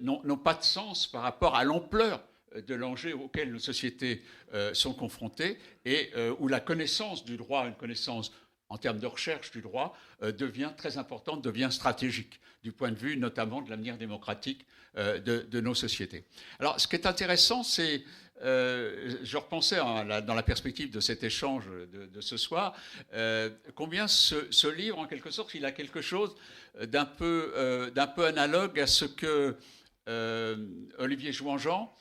n'ont pas de sens par rapport à l'ampleur de l'enjeu auquel nos sociétés sont confrontées et où la connaissance du droit, une connaissance en termes de recherche du droit, devient très importante, devient stratégique, du point de vue notamment de l'avenir démocratique de nos sociétés. Alors, ce qui est intéressant, c'est, je repensais dans la perspective de cet échange de ce soir, combien ce livre, en quelque sorte, il a quelque chose d'un peu analogue à ce que Olivier Jouanjean,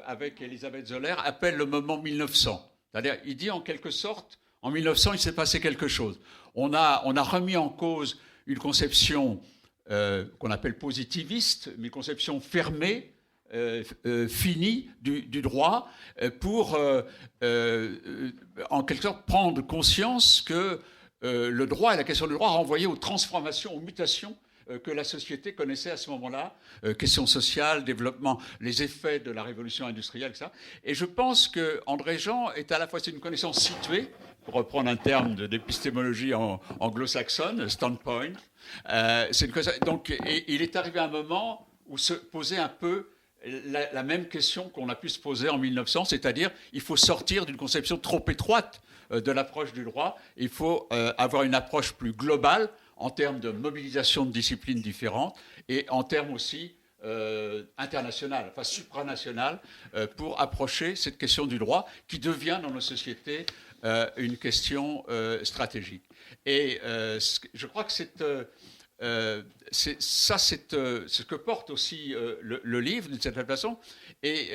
avec Elisabeth Zoller, appelle le moment 1900. C'est-à-dire, il dit en quelque sorte, en 1900, il s'est passé quelque chose. On a remis en cause une conception qu'on appelle positiviste, mais une conception fermée, finie du droit, pour en quelque sorte prendre conscience que le droit et la question du droit renvoyaient aux transformations, aux mutations que la société connaissait à ce moment-là, questions sociales, développement, les effets de la révolution industrielle, etc. Et je pense qu'André Jean est à la fois une connaissance située, pour reprendre un terme d'épistémologie anglo-saxonne, standpoint. Donc, il est arrivé un moment où se posait un peu la même question qu'on a pu se poser en 1900, c'est-à-dire il faut sortir d'une conception trop étroite de l'approche du droit, il faut avoir une approche plus globale en termes de mobilisation de disciplines différentes et en termes aussi internationales, enfin supranationales, pour approcher cette question du droit qui devient dans nos sociétés une question stratégique. Et je crois que c'est ce que porte aussi le livre, d'une certaine façon, et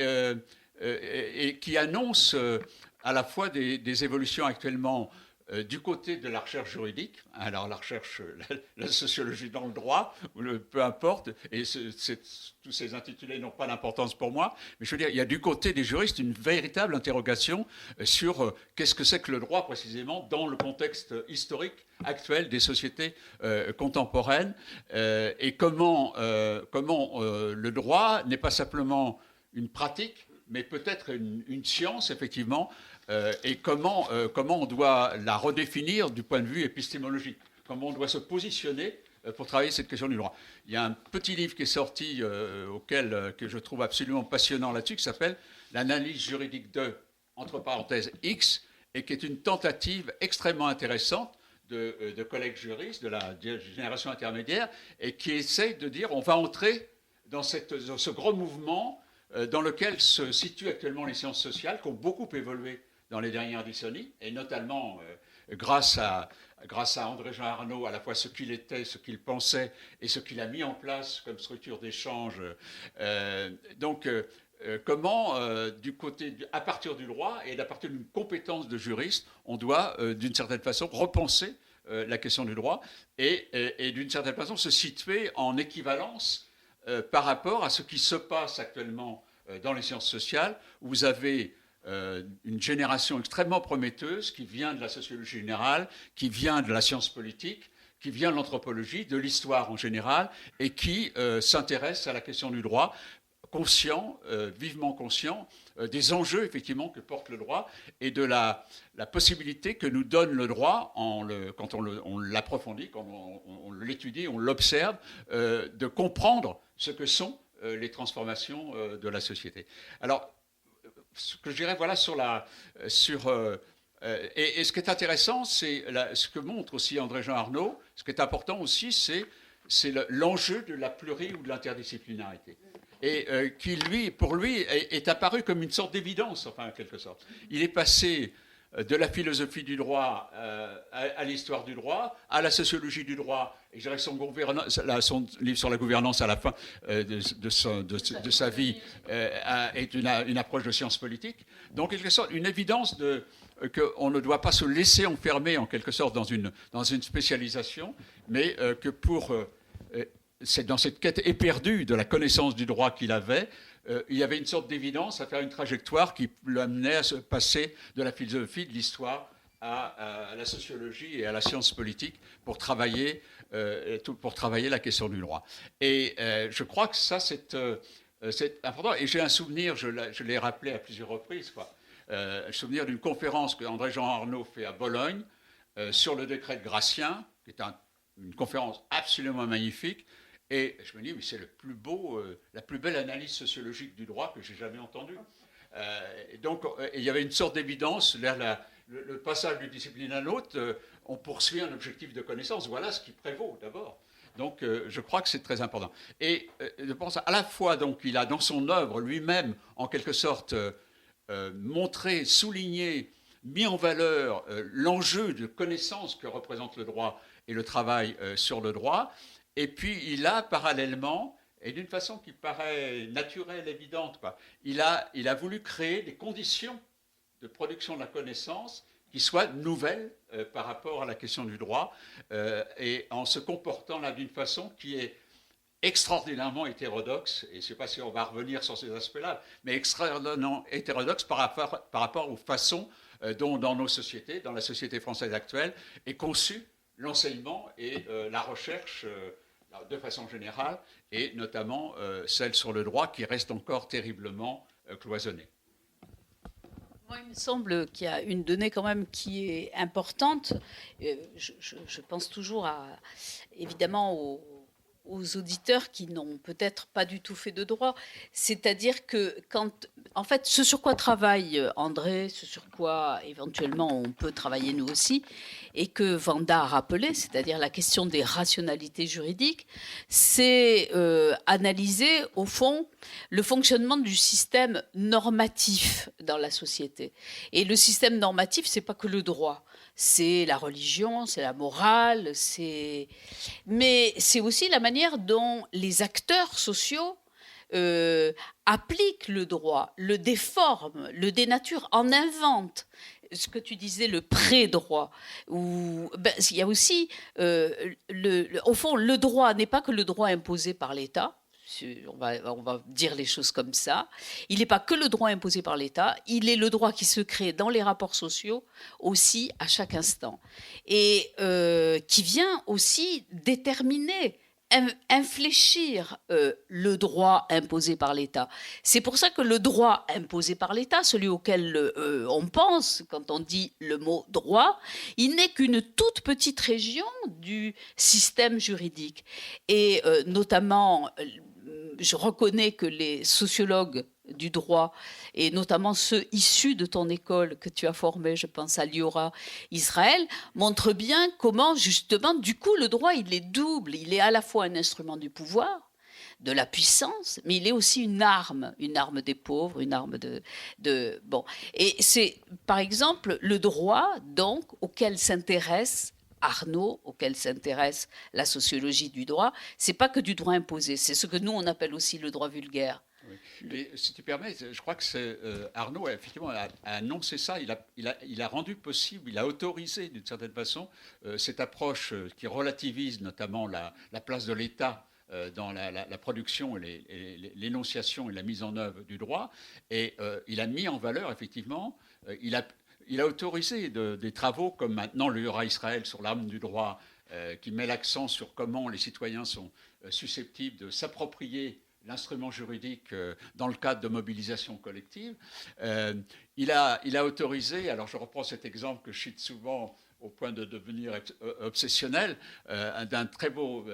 qui annonce à la fois des évolutions actuellement du côté de la recherche juridique, alors la recherche, la sociologie dans le droit, peu importe, et tous ces intitulés n'ont pas d'importance pour moi, mais je veux dire, il y a du côté des juristes une véritable interrogation sur qu'est-ce que c'est que le droit précisément dans le contexte historique actuel des sociétés contemporaines, et comment le droit n'est pas simplement une pratique, mais peut-être une science, effectivement, et comment on doit la redéfinir du point de vue épistémologique, comment on doit se positionner pour travailler cette question du droit. Il y a un petit livre qui est sorti que je trouve absolument passionnant là-dessus, qui s'appelle « L'analyse juridique de, entre parenthèses, X », et qui est une tentative extrêmement intéressante de collègues juristes de la génération intermédiaire, et qui essaye de dire on va entrer dans ce gros mouvement dans lequel se situent actuellement les sciences sociales, qui ont beaucoup évolué dans les dernières décennies, et notamment grâce à André-Jean Arnaud, à la fois ce qu'il était, ce qu'il pensait, et ce qu'il a mis en place comme structure d'échange. Comment, à partir du droit et à partir d'une compétence de juriste, on doit, d'une certaine façon, repenser la question du droit et d'une certaine façon, se situer en équivalence par rapport à ce qui se passe actuellement dans les sciences sociales, où vous avez une génération extrêmement prometteuse qui vient de la sociologie générale, qui vient de la science politique, qui vient de l'anthropologie, de l'histoire en général, et qui s'intéresse à la question du droit, conscient, vivement conscient des enjeux effectivement que porte le droit et de la possibilité que nous donne le droit quand on l'approfondit, quand on l'étudie, on l'observe, de comprendre ce que sont les transformations de la société. Alors, ce que je dirais, voilà, et ce qui est intéressant, c'est ce que montre aussi André-Jean Arnaud. Ce qui est important aussi, c'est l'enjeu de la pluri ou de l'interdisciplinarité. Et qui, pour lui, est apparu comme une sorte d'évidence, enfin, en quelque sorte. Il est passé de la philosophie du droit à l'histoire du droit, à la sociologie du droit, et je dirais son livre sur la gouvernance à la fin de sa vie est une approche de sciences politiques. Donc, en quelque sorte, une évidence qu'on ne doit pas se laisser enfermer, en quelque sorte, dans une spécialisation, mais que c'est dans cette quête éperdue de la connaissance du droit qu'il avait, il y avait une sorte d'évidence à faire une trajectoire qui l'amenait à se passer de la philosophie, de l'histoire à la sociologie et à la science politique pour travailler la question du droit. Et je crois que ça, c'est important. Et j'ai un souvenir, je l'ai rappelé à plusieurs reprises, un souvenir d'une conférence que André-Jean Arnaud fait à Bologne sur le décret de Gratien, qui est une conférence absolument magnifique. Et je me dis, mais c'est la plus belle analyse sociologique du droit que j'ai jamais entendue. Donc, il y avait une sorte d'évidence, le passage d'une discipline à l'autre, on poursuit un objectif de connaissance. Voilà ce qui prévaut d'abord. Donc, je crois que c'est très important. Et je pense à la fois, donc, il a dans son œuvre lui-même, en quelque sorte, montré, souligné, mis en valeur l'enjeu de connaissance que représente le droit et le travail sur le droit. Et puis, il a parallèlement, et d'une façon qui paraît naturelle, évidente, il a voulu créer des conditions de production de la connaissance qui soient nouvelles par rapport à la question du droit, et en se comportant là d'une façon qui est extraordinairement hétérodoxe, et je ne sais pas si on va revenir sur ces aspects-là, mais extraordinairement hétérodoxe par rapport aux façons dont dans nos sociétés, dans la société française actuelle, est conçu l'enseignement et la recherche de façon générale, et notamment celle sur le droit qui reste encore terriblement cloisonnée. Moi, il me semble qu'il y a une donnée quand même qui est importante. Je pense toujours évidemment aux auditeurs qui n'ont peut-être pas du tout fait de droit. C'est-à-dire que en fait, ce sur quoi travaille André, ce sur quoi éventuellement on peut travailler nous aussi, et que Vanda a rappelé, c'est-à-dire la question des rationalités juridiques, c'est analyser au fond le fonctionnement du système normatif dans la société. Et le système normatif, c'est pas que le droit. C'est la religion, c'est la morale, mais c'est aussi la manière dont les acteurs sociaux appliquent le droit, le déforment, le dénaturent, en inventent. Ce que tu disais, le pré-droit, il y a aussi, au fond, le droit n'est pas que le droit imposé par l'État. On va dire les choses comme ça. Il n'est pas que le droit imposé par l'État, il est le droit qui se crée dans les rapports sociaux aussi à chaque instant. Et qui vient aussi déterminer, infléchir le droit imposé par l'État. C'est pour ça que le droit imposé par l'État, celui auquel on pense quand on dit le mot droit, il n'est qu'une toute petite région du système juridique. Et notamment, je reconnais que les sociologues du droit, et notamment ceux issus de ton école que tu as formée, je pense à Liora Israël, montrent bien comment justement, du coup, le droit, il est double. Il est à la fois un instrument du pouvoir, de la puissance, mais il est aussi une arme des pauvres, une arme bon. Et c'est, par exemple, le droit, donc, auquel s'intéresse Arnaud, auquel s'intéresse la sociologie du droit, c'est pas que du droit imposé, c'est ce que nous on appelle aussi le droit vulgaire. Oui. Mais, si tu permets, je crois que Arnaud effectivement a annoncé ça, il a rendu possible, il a autorisé d'une certaine façon cette approche qui relativise notamment la place de l'État dans la production et l'énonciation et la mise en œuvre du droit, et il a mis en valeur effectivement, il a autorisé des travaux comme maintenant le Liora Israël sur l'arme du droit, qui met l'accent sur comment les citoyens sont susceptibles de s'approprier l'instrument juridique dans le cadre de mobilisation collective. Il a autorisé, alors je reprends cet exemple que je cite souvent au point de devenir obsessionnel, d'un très beau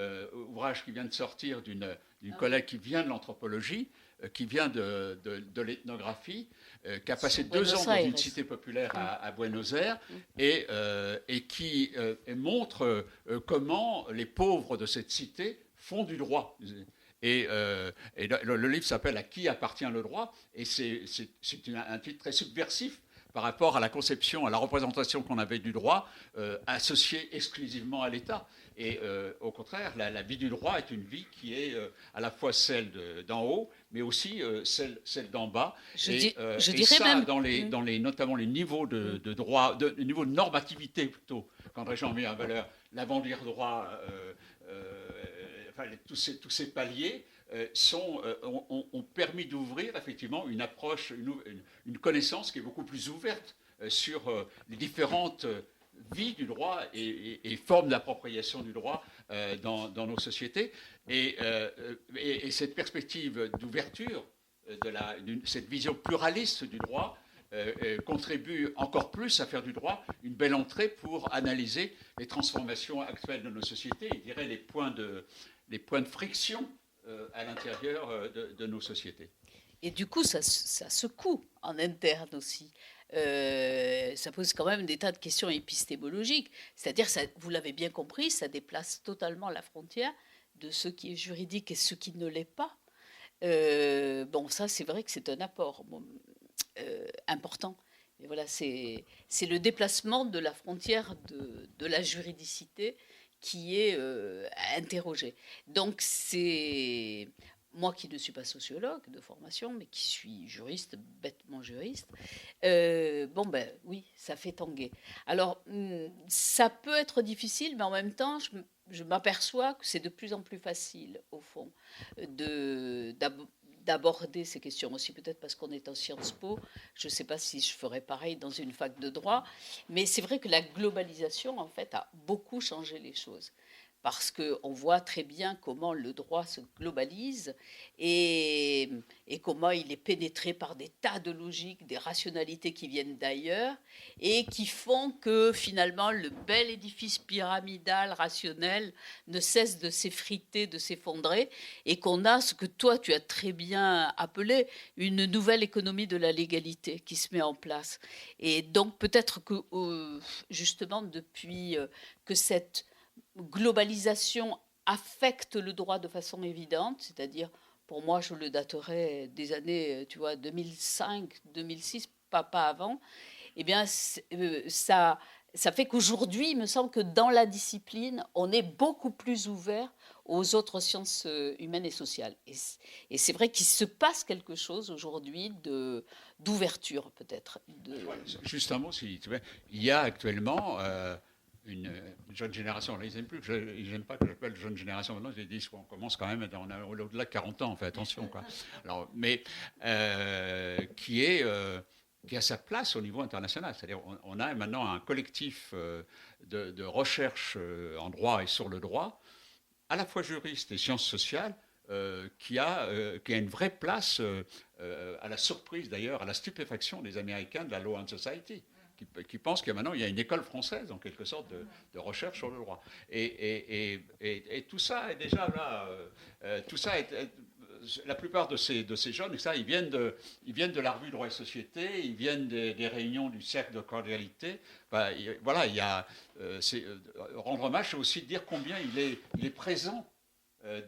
ouvrage qui vient de sortir d'une collègue qui vient de l'anthropologie, qui vient de l'ethnographie, qui a passé 2 ans dans une cité populaire à Buenos Aires, et qui montre comment les pauvres de cette cité font du droit. Et le livre s'appelle « À qui appartient le droit ?» et c'est un titre très subversif, par rapport à la conception, à la représentation qu'on avait du droit, associée exclusivement à l'État. Et au contraire, la vie du droit est une vie qui est à la fois celle d'en haut, mais aussi celle d'en bas. Je et dirais ça, même notamment les niveaux de droit, les niveaux de normativité plutôt, quand Régent met en valeur l'avant-dire droit, tous ces paliers ont permis d'ouvrir effectivement une approche, une connaissance qui est beaucoup plus ouverte sur les différentes vie du droit et forme d'appropriation du droit dans nos sociétés. Et cette perspective d'ouverture, cette vision pluraliste du droit, contribue encore plus à faire du droit une belle entrée pour analyser les transformations actuelles de nos sociétés, et je dirais les points de friction à l'intérieur de nos sociétés. Et du coup, ça secoue en interne aussi. Ça pose quand même des tas de questions épistémologiques. C'est-à-dire, vous l'avez bien compris, ça déplace totalement la frontière de ce qui est juridique et ce qui ne l'est pas. Bon, ça, c'est vrai que c'est un apport important. Mais voilà, c'est le déplacement de la frontière de la juridicité qui est interrogé. Donc, c'est moi qui ne suis pas sociologue de formation, mais qui suis juriste, bêtement juriste, oui, ça fait tanguer. Alors, ça peut être difficile, mais en même temps, je m'aperçois que c'est de plus en plus facile, au fond, d'aborder ces questions aussi, peut-être parce qu'on est en Sciences Po. Je ne sais pas si je ferais pareil dans une fac de droit, mais c'est vrai que la globalisation, en fait, a beaucoup changé les choses. Parce qu'on voit très bien comment le droit se globalise et comment il est pénétré par des tas de logiques, des rationalités qui viennent d'ailleurs et qui font que finalement le bel édifice pyramidal, rationnel, ne cesse de s'effriter, de s'effondrer, et qu'on a ce que toi tu as très bien appelé une nouvelle économie de la légalité qui se met en place. Et donc peut-être que justement depuis que cette globalisation affecte le droit de façon évidente, c'est-à-dire, pour moi, je le daterais des années, 2005, 2006, pas avant, eh bien, ça fait qu'aujourd'hui, il me semble que dans la discipline, on est beaucoup plus ouvert aux autres sciences humaines et sociales. Et c'est vrai qu'il se passe quelque chose aujourd'hui d'ouverture, peut-être. Juste un mot, si tu veux. Il y a actuellement... une jeune génération, ils n'aiment pas que j'appelle jeune génération maintenant, ils disent qu'on commence quand même, on a au-delà de 40 ans, on fait attention, quoi. Alors, mais qui a sa place au niveau international, c'est-à-dire on a maintenant un collectif de recherche en droit et sur le droit, à la fois juriste et sciences sociales, qui a une vraie place, à la surprise d'ailleurs, à la stupéfaction des Américains de la Law and Society, qui pensent qu'il y a une école française, en quelque sorte, de recherche sur le droit. Et tout ça est déjà là. La plupart de ces jeunes, ils viennent de la revue Droit et Société, ils viennent des réunions du cercle de cordialité. Voilà, rendre hommage, c'est aussi dire combien il est présent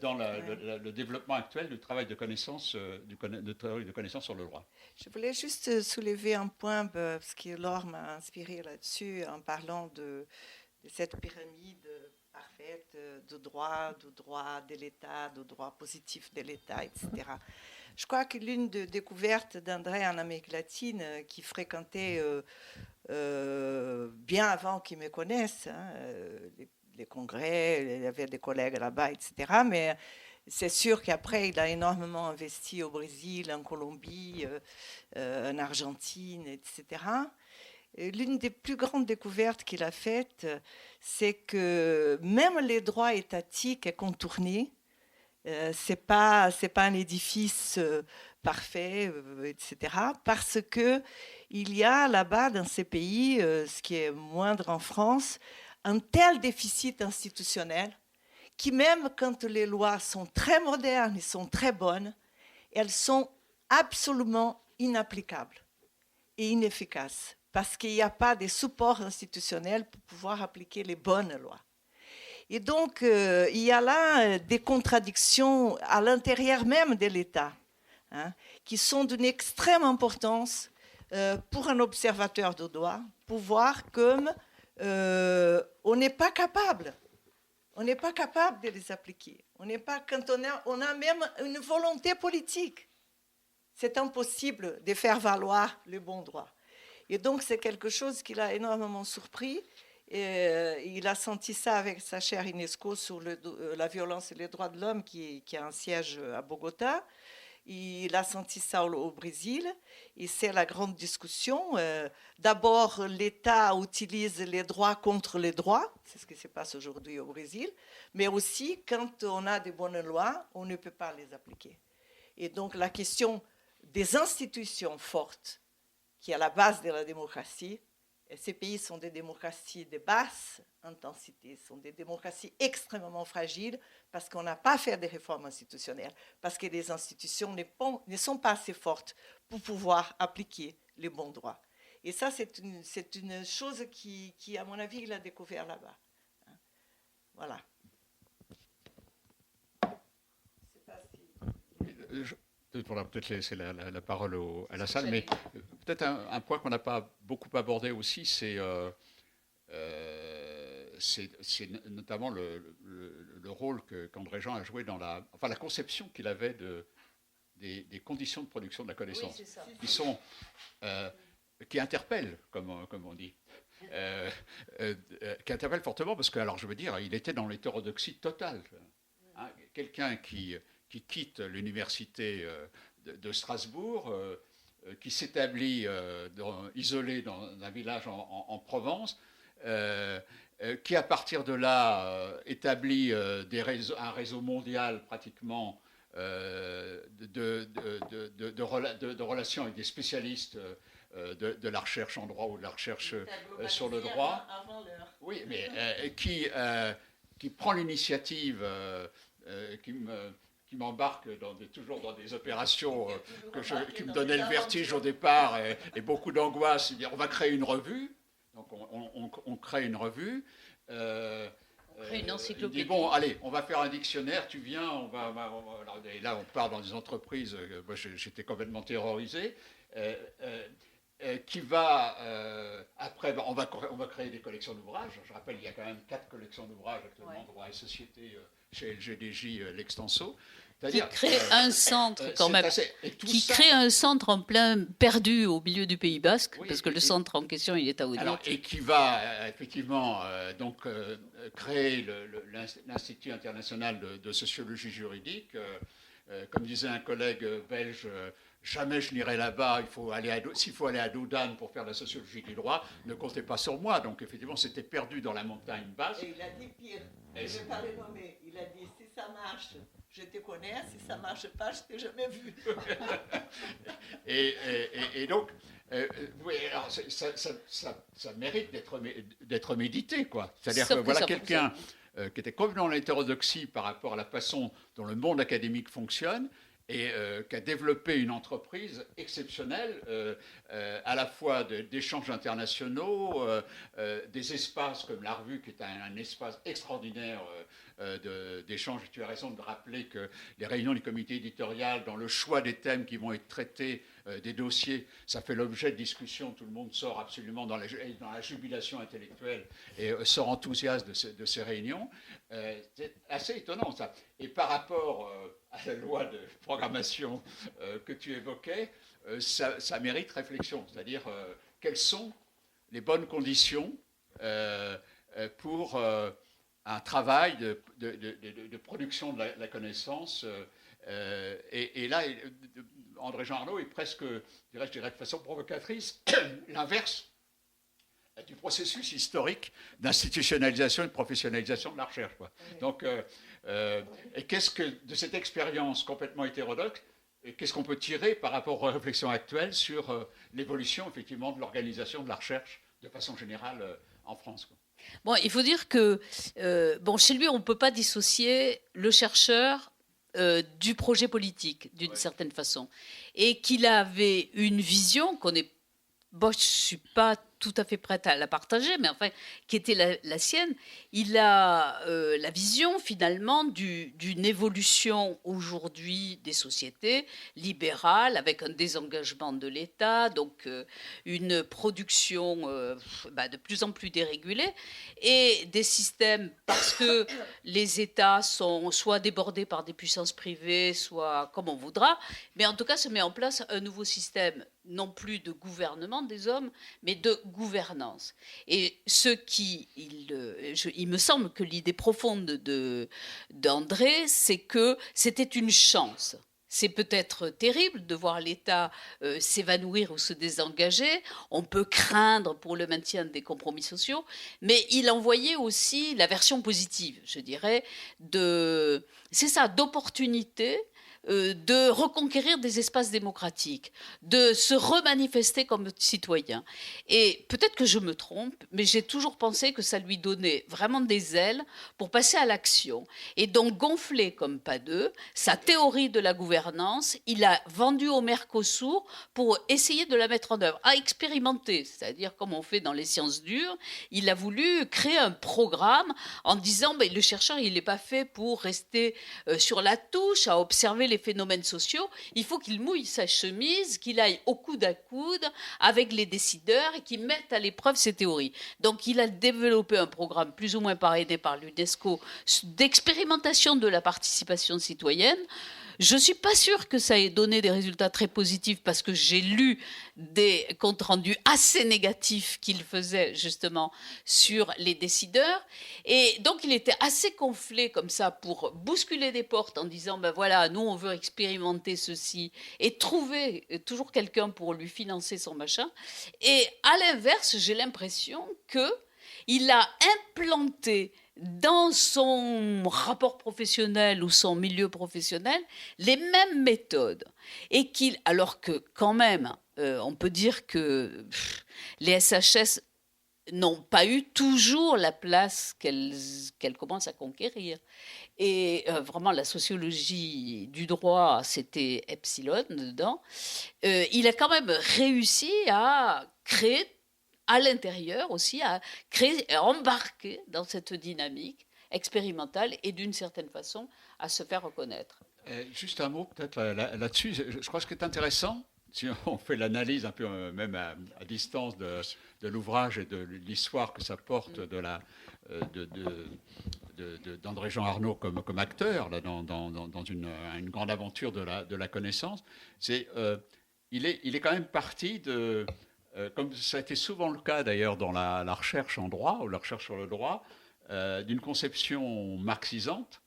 dans le développement actuel du travail de connaissance, sur le droit. Je voulais juste soulever un point, parce que Laure m'a inspiré là-dessus en parlant de cette pyramide parfaite de droit de l'État, de droit positif de l'État, etc. Je crois que l'une des découvertes d'André en Amérique latine, qui fréquentait bien avant qu'il me connaisse, les congrès, il y avait des collègues là-bas, etc. Mais c'est sûr qu'après, il a énormément investi au Brésil, en Colombie, en Argentine, etc. Et l'une des plus grandes découvertes qu'il a faites, c'est que même les droits étatiques et contournés, c'est pas un édifice parfait, etc. Parce que il y a là-bas, dans ces pays, ce qui est moindre en France, un tel déficit institutionnel qui, même quand les lois sont très modernes et sont très bonnes, elles sont absolument inapplicables et inefficaces parce qu'il n'y a pas de support institutionnel pour pouvoir appliquer les bonnes lois. Et donc, il y a là des contradictions à l'intérieur même de l'État, qui sont d'une extrême importance pour un observateur de droit, pour voir comme on n'est pas capable. On n'est pas capable de les appliquer. On a même une volonté politique. C'est impossible de faire valoir le bon droit. Et donc, c'est quelque chose qui l'a énormément surpris. Et, il a senti ça avec sa chère UNESCO sur la violence et les droits de l'homme, qui a un siège à Bogota. Il a senti ça au Brésil. Et c'est la grande discussion. D'abord, l'État utilise les droits contre les droits. C'est ce qui se passe aujourd'hui au Brésil. Mais aussi, quand on a de bonnes lois, on ne peut pas les appliquer. Et donc, la question des institutions fortes, qui est à la base de la démocratie. Et ces pays sont des démocraties de basse intensité, sont des démocraties extrêmement fragiles parce qu'on n'a pas fait des réformes institutionnelles, parce que les institutions ne sont pas assez fortes pour pouvoir appliquer les bons droits. Et ça, c'est une chose qui, à mon avis, il a découvert là-bas. Voilà. Je sais pas si... On va peut-être laisser la parole à la salle, mais peut-être un point qu'on n'a pas beaucoup abordé aussi, c'est notamment le rôle qu'André Jean a joué dans la conception qu'il avait des conditions de production de la connaissance, qui interpellent, comme on dit. Qui interpelle fortement parce que, alors je veux dire, il était dans l'hétérodoxie totale. Hein, quelqu'un qui quitte l'université de Strasbourg, qui s'établit isolé dans un village en Provence, qui à partir de là établit un réseau mondial pratiquement de relations avec des spécialistes de la recherche en droit ou de la recherche sur le droit. Oui, mais qui prend l'initiative, qui m'embarque toujours dans des opérations qui me donnaient le vertige au départ et beaucoup d'angoisse. On va créer une revue. Donc on crée une revue. On crée une encyclopédie. Il dit, bon, allez, on va faire un dictionnaire, tu viens, et là on part dans des entreprises, moi j'étais complètement terrorisé, qui va, après, on va créer des collections d'ouvrages. Je rappelle, il y a quand même 4 collections d'ouvrages actuellement, droit et société, chez LGDJ, l'Extenso. Qui crée un centre quand même, crée un centre en plein perdu au milieu du Pays Basque, parce que le centre en question, il est à Audier. Et qui va effectivement créer l'Institut international de sociologie juridique. Comme disait un collègue belge, jamais je n'irai là-bas, s'il faut aller à Doudan pour faire la sociologie du droit, ne comptez pas sur moi. Donc effectivement, c'était perdu dans la montagne basse. Et il a dit pire, je ne vais pas les nommer, il a dit si ça marche, je te connais, si ça ne marche pas, je ne t'ai jamais vu. et donc, oui, alors ça mérite d'être médité, quoi. C'est-à-dire que voilà quelqu'un qui était complètement dans l'hétérodoxie par rapport à la façon dont le monde académique fonctionne, et qui a développé une entreprise exceptionnelle, à la fois d'échanges internationaux, des espaces comme la revue, qui est un espace extraordinaire d'échanges. Tu as raison de rappeler que les réunions du comité éditorial, dans le choix des thèmes qui vont être traités, des dossiers, ça fait l'objet de discussions. Tout le monde sort absolument dans la jubilation intellectuelle et sort enthousiaste de ces réunions. C'est assez étonnant, ça. Et par rapport à la loi de programmation que tu évoquais, ça mérite réflexion. C'est-à-dire, quelles sont les bonnes conditions pour un travail de production de la connaissance. Et là, André Jean Arnaud est presque, je dirais de façon provocatrice, l'inverse du processus historique d'institutionnalisation et de professionnalisation de la recherche, quoi. Donc, et qu'est-ce que, de cette expérience complètement hétérodoxe, qu'est-ce qu'on peut tirer par rapport aux réflexions actuelles sur l'évolution, effectivement, de l'organisation de la recherche de façon générale en France, quoi. Bon, il faut dire que chez lui, on ne peut pas dissocier le chercheur du projet politique, d'une certaine façon. Et qu'il avait une vision qu'on est... Bon, je ne suis pas tout à fait prête à la partager, mais enfin, qui était la sienne. Il a la vision finalement d'une évolution aujourd'hui des sociétés libérales avec un désengagement de l'État, donc une production de plus en plus dérégulée et des systèmes, parce que les États sont soit débordés par des puissances privées, soit comme on voudra, mais en tout cas se met en place un nouveau système, non plus de gouvernement des hommes, mais de gouvernance. Et il me semble que l'idée profonde d'André, c'est que c'était une chance. C'est peut-être terrible de voir l'État s'évanouir ou se désengager. On peut craindre pour le maintien des compromis sociaux, mais il envoyait aussi la version positive, je dirais, d'opportunité de reconquérir des espaces démocratiques, de se remanifester comme citoyen. Et peut-être que je me trompe, mais j'ai toujours pensé que ça lui donnait vraiment des ailes pour passer à l'action. Et donc gonfler comme pas deux sa théorie de la gouvernance, il a vendu au Mercosur pour essayer de la mettre en œuvre, à expérimenter, c'est-à-dire comme on fait dans les sciences dures. Il a voulu créer un programme en disant le chercheur, il n'est pas fait pour rester sur la touche, à observer les phénomènes sociaux, il faut qu'il mouille sa chemise, qu'il aille au coude à coude avec les décideurs et qu'il mette à l'épreuve ses théories. Donc il a développé un programme plus ou moins parrainé par l'UNESCO d'expérimentation de la participation citoyenne. Je ne suis pas sûre que ça ait donné des résultats très positifs parce que j'ai lu des comptes rendus assez négatifs qu'il faisait justement sur les décideurs. Et donc, il était assez gonflé comme ça pour bousculer des portes en disant, voilà, nous, on veut expérimenter ceci et trouver toujours quelqu'un pour lui financer son machin. Et à l'inverse, j'ai l'impression qu'il a implanté dans son rapport professionnel ou son milieu professionnel les mêmes méthodes. Et alors que quand même, on peut dire que les SHS n'ont pas eu toujours la place qu'elles commencent à conquérir. Et vraiment, la sociologie du droit, c'était epsilon dedans. Il a quand même réussi à créer à l'intérieur aussi, à créer, à embarquer dans cette dynamique expérimentale et d'une certaine façon à se faire reconnaître. Juste un mot peut-être là-dessus. Je crois que ce qui est intéressant, si on fait l'analyse un peu même à distance de l'ouvrage et de l'histoire que ça porte d'André-Jean Arnaud comme acteur là, dans une grande aventure de la connaissance, il est quand même parti de... comme ça a été souvent le cas d'ailleurs dans la recherche en droit, ou la recherche sur le droit, d'une conception marxisante,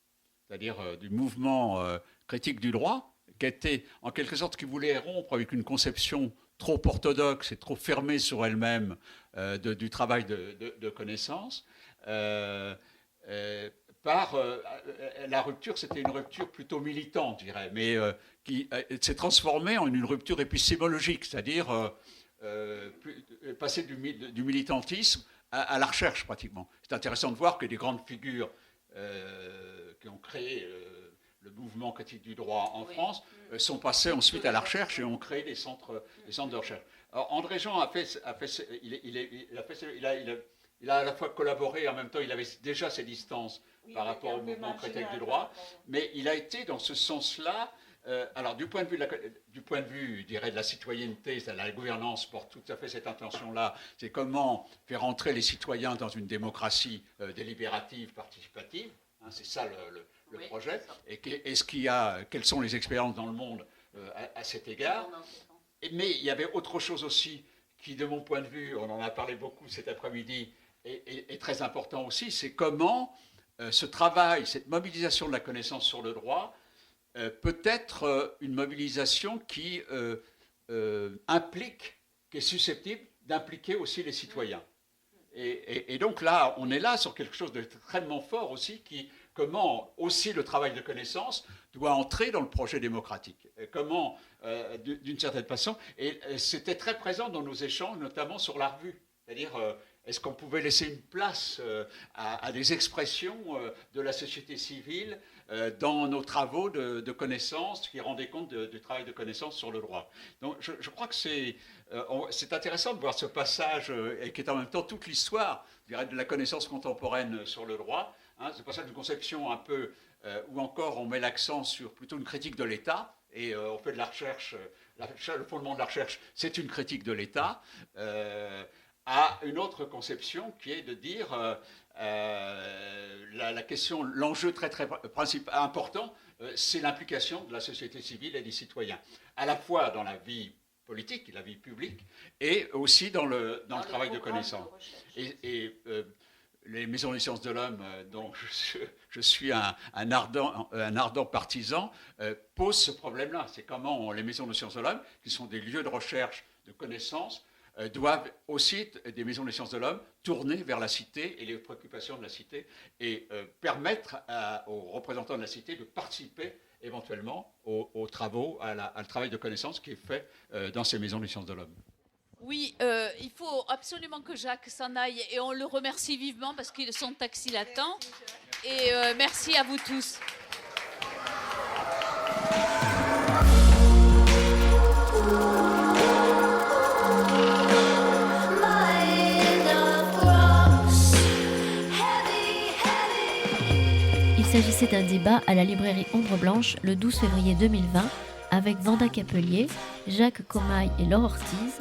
c'est-à-dire du mouvement critique du droit, qui était en quelque sorte qui voulait rompre avec une conception trop orthodoxe et trop fermée sur elle-même du travail de connaissance. La rupture, c'était une rupture plutôt militante, je dirais, mais qui s'est transformée en une rupture épistémologique, c'est-à-dire... passer du militantisme à la recherche pratiquement. C'est intéressant de voir que des grandes figures qui ont créé le mouvement critique du droit en France sont passées ensuite à la recherche et ont créé des centres de recherche. Alors, André Jean il a à la fois collaboré et en même temps il avait déjà ses distances par rapport au mouvement critique du droit, mais il a été dans ce sens-là. Alors, du point de vue, je dirais, de la citoyenneté, la gouvernance porte tout à fait cette intention-là. C'est comment faire entrer les citoyens dans une démocratie délibérative, participative. Hein, c'est ça le projet. Et quelles sont les expériences dans le monde à cet égard. Mais il y avait autre chose aussi qui, de mon point de vue, on en a parlé beaucoup cet après-midi, est très important aussi. C'est comment ce travail, cette mobilisation de la connaissance sur le droit, peut être une mobilisation qui est susceptible d'impliquer aussi les citoyens. Et donc là, on est là sur quelque chose d'extrêmement fort aussi, comment aussi le travail de connaissance doit entrer dans le projet démocratique. Et comment, d'une certaine façon, et c'était très présent dans nos échanges, notamment sur la revue. C'est-à-dire, est-ce qu'on pouvait laisser une place à des expressions de la société civile dans nos travaux de connaissance qui rendaient compte du travail de connaissance sur le droit. Donc je crois que c'est intéressant de voir ce passage qui est en même temps toute l'histoire, je dirais, de la connaissance contemporaine sur le droit. Ce passage d'une conception un peu où encore on met l'accent sur plutôt une critique de l'État et on fait de la recherche, le fondement de la recherche, c'est une critique de l'État. À une autre conception qui est de dire la question, l'enjeu très important, c'est l'implication de la société civile et des citoyens, à la fois dans la vie politique, la vie publique, et aussi dans le travail de connaissance. Les maisons des sciences de l'homme, dont je suis un ardent partisan, posent ce problème-là. C'est comment les maisons des sciences de l'homme, qui sont des lieux de recherche, de connaissance, doivent aussi, des maisons des sciences de l'homme, tourner vers la cité et les préoccupations de la cité et permettre aux représentants de la cité de participer éventuellement aux travaux, au travail de connaissance qui est fait dans ces maisons des sciences de l'homme. Oui, il faut absolument que Jacques s'en aille et on le remercie vivement parce que son taxi l'attend. Et merci à vous tous. Il s'agissait d'un débat à la librairie Ombre Blanche le 12 février 2020 avec Vanda Capelier, Jacques Comaille et Laure Ortiz,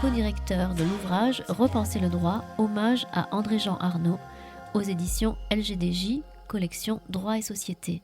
co-directeurs de l'ouvrage Repenser le droit, hommage à André-Jean Arnaud, aux éditions LGDJ, collection Droit et Société.